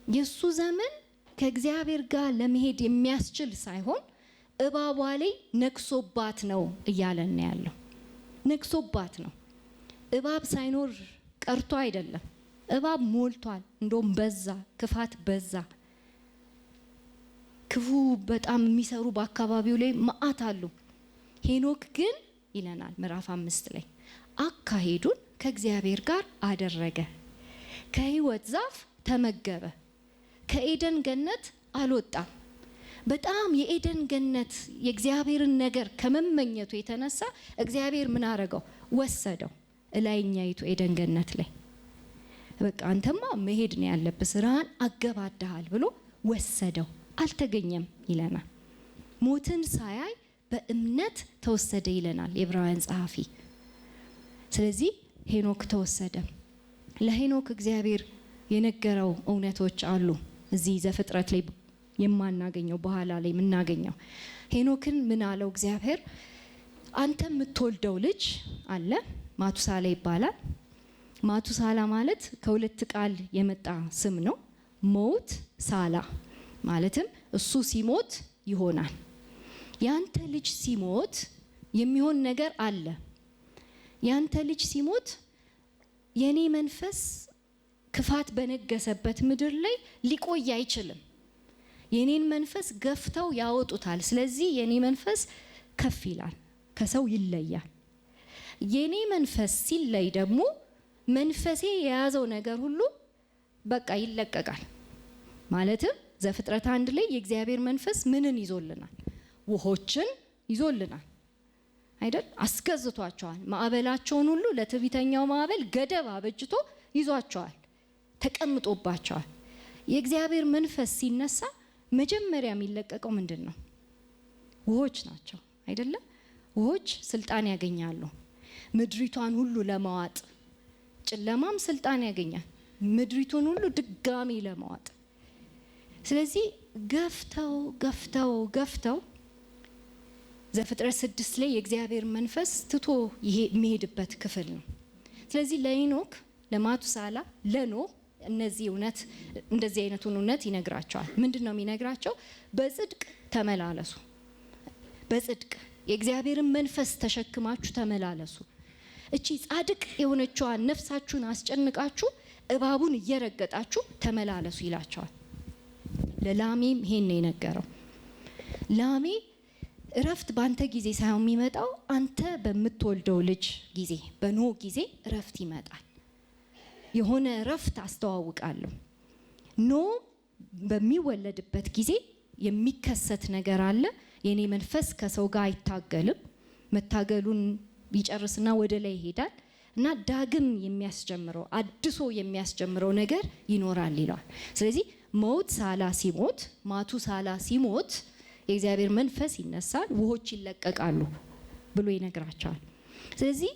የሱ ዘመን ከእግዚአብሔር ጋር ለመሄድ የሚያስችል ሳይሆን እባቧ ላይ ነክሶባት ነው እያለን ያለው። ነክሶባት ነው። እባብ ሳይኖር ቀርቶ አይደለም። እባብ ሞልቷል። እንደውም በዛ፣ ክፋት በዛ። ክፉ በጣም የሚሰሩ በአካባቢው ላይ መዓት አሉ። ሄኖክ ግን ይለናል ምዕራፍ 5 ላይ አካሄዱን ከእግዚአብሔር ጋር አደረገ፣ ከህይወት ዛፍ ተመገበ፣ ከኤደን ገነት አልወጣም። በጣም የኤደን ገነት የእግዚአብሔርን ነገር ከመመኘቱ የተነሳ እግዚአብሔር ምን አረገው? ወሰደው እላይኛይቱ ኤደን ገነት ላይ። በቃ አንተማ መሄድ ነው ያለብህ፣ ስራህን አገባዳሃል ብሎ ወሰደው። አልተገኘም ይለናል። ሞትን ሳያይ በእምነት ተወሰደ ይለናል የዕብራውያን ጸሐፊ። ስለዚህ ሄኖክ ተወሰደ። ለሄኖክ እግዚአብሔር የነገረው እውነቶች አሉ እዚህ ዘፍጥረት ላይ የማናገኘው በኋላ ላይ የምናገኘው። ሄኖክን ምን አለው እግዚአብሔር? አንተ የምትወልደው ልጅ አለ፣ ማቱሳላ ይባላል። ማቱሳላ ማለት ከሁለት ቃል የመጣ ስም ነው። ሞት ሳላ ማለትም እሱ ሲሞት ይሆናል። ያንተ ልጅ ሲሞት የሚሆን ነገር አለ። ያንተ ልጅ ሲሞት የኔ መንፈስ ክፋት በነገሰበት ምድር ላይ ሊቆይ አይችልም። የኔን መንፈስ ገፍተው ያወጡታል። ስለዚህ የኔ መንፈስ ከፍ ይላል፣ ከሰው ይለያል። የኔ መንፈስ ሲለይ ደግሞ መንፈሴ የያዘው ነገር ሁሉ በቃ ይለቀቃል። ማለትም ዘፍጥረት 1 ላይ የእግዚአብሔር መንፈስ ምንን ይዞልናል? ውሆችን ይዞልናል አይደል? አስገዝቷቸዋል። ማዕበላቸውን ሁሉ ለትዕቢተኛው ማዕበል ገደብ አበጅቶ ይዟቸዋል፣ ተቀምጦባቸዋል። የእግዚአብሔር መንፈስ ሲነሳ መጀመሪያ የሚለቀቀው ምንድን ነው? ውሆች ናቸው አይደለ? ውሆች ስልጣን ያገኛሉ ምድሪቷን ሁሉ ለማዋጥ። ጨለማም ስልጣን ያገኛል ምድሪቱን ሁሉ ድጋሚ ለማዋጥ። ስለዚህ ገፍተው ዘፍጥረት 6 ላይ የእግዚአብሔር መንፈስ ትቶ ይሄ የሚሄድበት ክፍል ነው። ስለዚህ ለሄኖክ፣ ለማቱሳላ፣ ለኖህ እንደዚህ አይነቱን እውነት ይነግራቸዋል። ምንድን ነው የሚነግራቸው? በጽድቅ ተመላለሱ። በጽድቅ የእግዚአብሔርን መንፈስ ተሸክማችሁ ተመላለሱ። እቺ ጻድቅ የሆነችዋን ነፍሳችሁን አስጨንቃችሁ እባቡን እየረገጣችሁ ተመላለሱ ይላቸዋል። ለላሜም ይሄን ነው የነገረው። ላሜ እረፍት ባንተ ጊዜ ሳይሆን የሚመጣው አንተ በምትወልደው ልጅ ጊዜ፣ በኖህ ጊዜ እረፍት ይመጣል። የሆነ እረፍት አስተዋውቃለሁ። ኖህ በሚወለድበት ጊዜ የሚከሰት ነገር አለ። የኔ መንፈስ ከሰው ጋር አይታገልም። መታገሉን ይጨርስና ወደ ላይ ይሄዳል እና ዳግም የሚያስጀምረው አድሶ የሚያስጀምረው ነገር ይኖራል ይለዋል። ስለዚህ ማቱሳላ ሲሞት የእግዚአብሔር መንፈስ ይነሳል፣ ውሆች ይለቀቃሉ ብሎ ይነግራቸዋል። ስለዚህ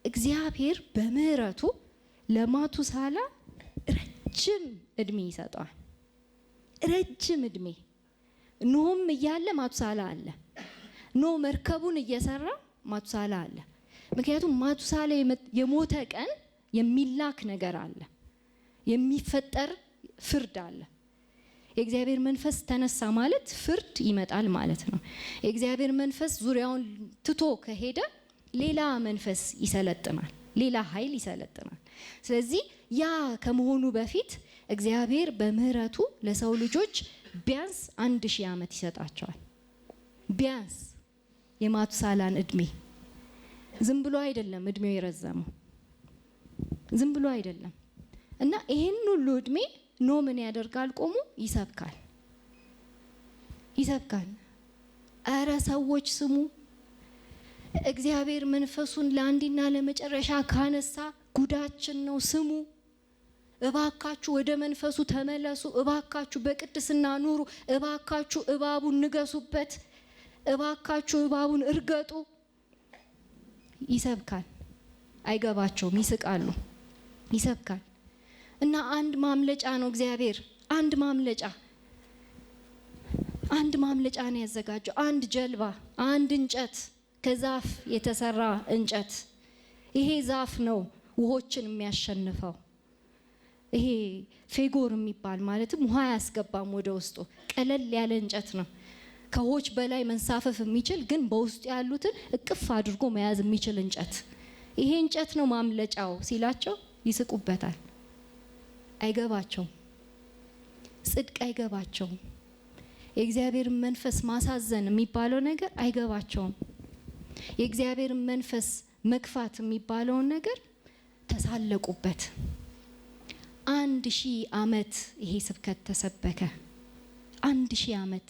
እግዚአብሔር በምህረቱ ለማቱሳላ ረጅም እድሜ ይሰጠዋል። ረጅም እድሜ። ኖህም እያለ ማቱሳላ አለ። ኖህ መርከቡን እየሰራ ማቱሳላ አለ። ምክንያቱም ማቱሳላ የሞተ ቀን የሚላክ ነገር አለ፣ የሚፈጠር ፍርድ አለ። የእግዚአብሔር መንፈስ ተነሳ ማለት ፍርድ ይመጣል ማለት ነው። የእግዚአብሔር መንፈስ ዙሪያውን ትቶ ከሄደ ሌላ መንፈስ ይሰለጥናል፣ ሌላ ኃይል ይሰለጥናል። ስለዚህ ያ ከመሆኑ በፊት እግዚአብሔር በምህረቱ ለሰው ልጆች ቢያንስ 1000 ዓመት ይሰጣቸዋል። ቢያንስ የማቱሳላን እድሜ። ዝም ብሎ አይደለም እድሜው የረዘመው፣ ዝም ብሎ አይደለም። እና ይሄን ሁሉ እድሜ ኖህ ምን ያደርጋል? ቆሞ ይሰብካል። አረ ሰዎች ስሙ፣ እግዚአብሔር መንፈሱን ለአንዴና ለመጨረሻ ካነሳ ጉዳችን ነው። ስሙ፣ እባካችሁ ወደ መንፈሱ ተመለሱ፣ እባካችሁ በቅድስና ኑሩ፣ እባካችሁ እባቡን ንገሱበት፣ እባካችሁ እባቡን እርገጡ ይሰብካል። አይገባቸውም፣ ይስቃሉ። ይሰብካል እና አንድ ማምለጫ ነው እግዚአብሔር። አንድ ማምለጫ ነው ያዘጋጀው። አንድ ጀልባ፣ አንድ እንጨት፣ ከዛፍ የተሰራ እንጨት። ይሄ ዛፍ ነው ውሆችን የሚያሸንፈው። ይሄ ፌጎር የሚባል ማለትም ውሃ አያስገባም ወደ ውስጡ። ቀለል ያለ እንጨት ነው። ከውሆች በላይ መንሳፈፍ የሚችል ግን በውስጡ ያሉትን እቅፍ አድርጎ መያዝ የሚችል እንጨት። ይሄ እንጨት ነው ማምለጫው ሲላቸው ይስቁበታል። አይገባቸውም። ጽድቅ አይገባቸውም። የእግዚአብሔር መንፈስ ማሳዘን የሚባለው ነገር አይገባቸውም። የእግዚአብሔር መንፈስ መግፋት የሚባለውን ነገር ተሳለቁበት። 1000 ዓመት ይሄ ስብከት ተሰበከ። 1000 ዓመት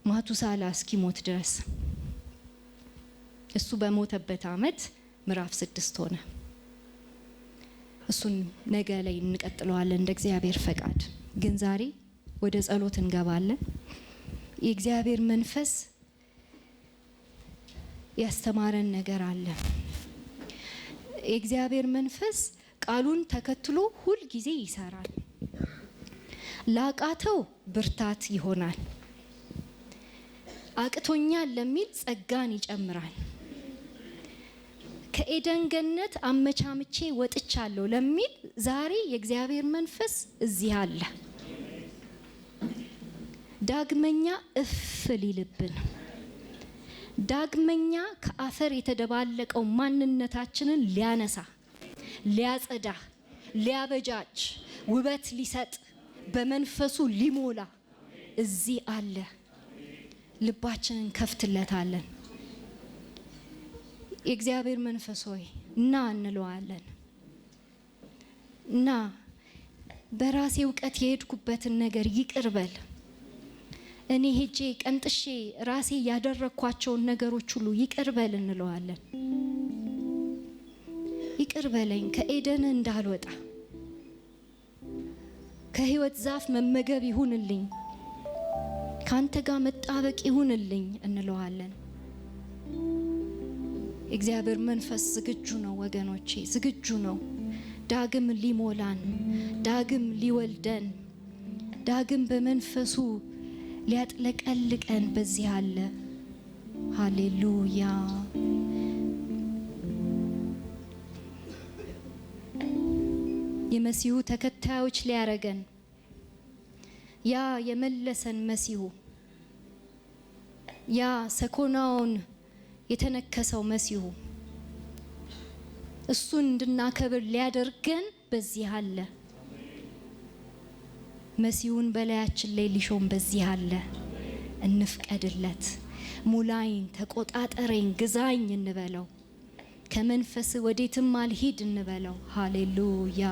ማቱሳላ እስኪሞት ድረስ። እሱ በሞተበት ዓመት ምዕራፍ 6 ሆነ። እሱን ነገ ላይ እንቀጥለዋለን እንደ እግዚአብሔር ፈቃድ። ግን ዛሬ ወደ ጸሎት እንገባለን። የእግዚአብሔር መንፈስ ያስተማረን ነገር አለ። የእግዚአብሔር መንፈስ ቃሉን ተከትሎ ሁል ጊዜ ይሰራል። ላቃተው ብርታት ይሆናል። አቅቶኛል ለሚል ጸጋን ይጨምራል። ከኤደን ገነት አመቻምቼ ወጥቻለሁ ለሚል ዛሬ የእግዚአብሔር መንፈስ እዚህ አለ። ዳግመኛ እፍ ሊልብን፣ ዳግመኛ ከአፈር የተደባለቀው ማንነታችንን ሊያነሳ፣ ሊያጸዳ፣ ሊያበጃጅ፣ ውበት ሊሰጥ፣ በመንፈሱ ሊሞላ እዚህ አለ። ልባችንን ከፍትለታለን። የእግዚአብሔር መንፈስ ሆይ እና እንለዋለን። እና በራሴ እውቀት የሄድኩበትን ነገር ይቅር በል። እኔ ሄጄ ቀንጥሼ ራሴ ያደረኳቸውን ነገሮች ሁሉ ይቅር በል እንለዋለን። ይቅር በለኝ፣ ከኤደን እንዳልወጣ ከህይወት ዛፍ መመገብ ይሁንልኝ፣ ካንተ ጋር መጣበቅ ይሁንልኝ እንለዋለን። እግዚአብሔር መንፈስ ዝግጁ ነው ወገኖቼ፣ ዝግጁ ነው። ዳግም ሊሞላን፣ ዳግም ሊወልደን፣ ዳግም በመንፈሱ ሊያጥለቀልቀን በዚህ አለ። ሃሌሉያ። የመሲሁ ተከታዮች ሊያረገን፣ ያ የመለሰን መሲሁ፣ ያ ሰኮናውን የተነከሰው መሲሁ እሱን እንድናከብር ሊያደርገን በዚህ አለ። መሲሁን በላያችን ላይ ሊሾም በዚህ አለ። እንፍቀድለት። ሙላይን፣ ተቆጣጠረኝ፣ ግዛኝ እንበለው። ከመንፈስ ወዴትም አልሂድ እንበለው። ሃሌሉያ።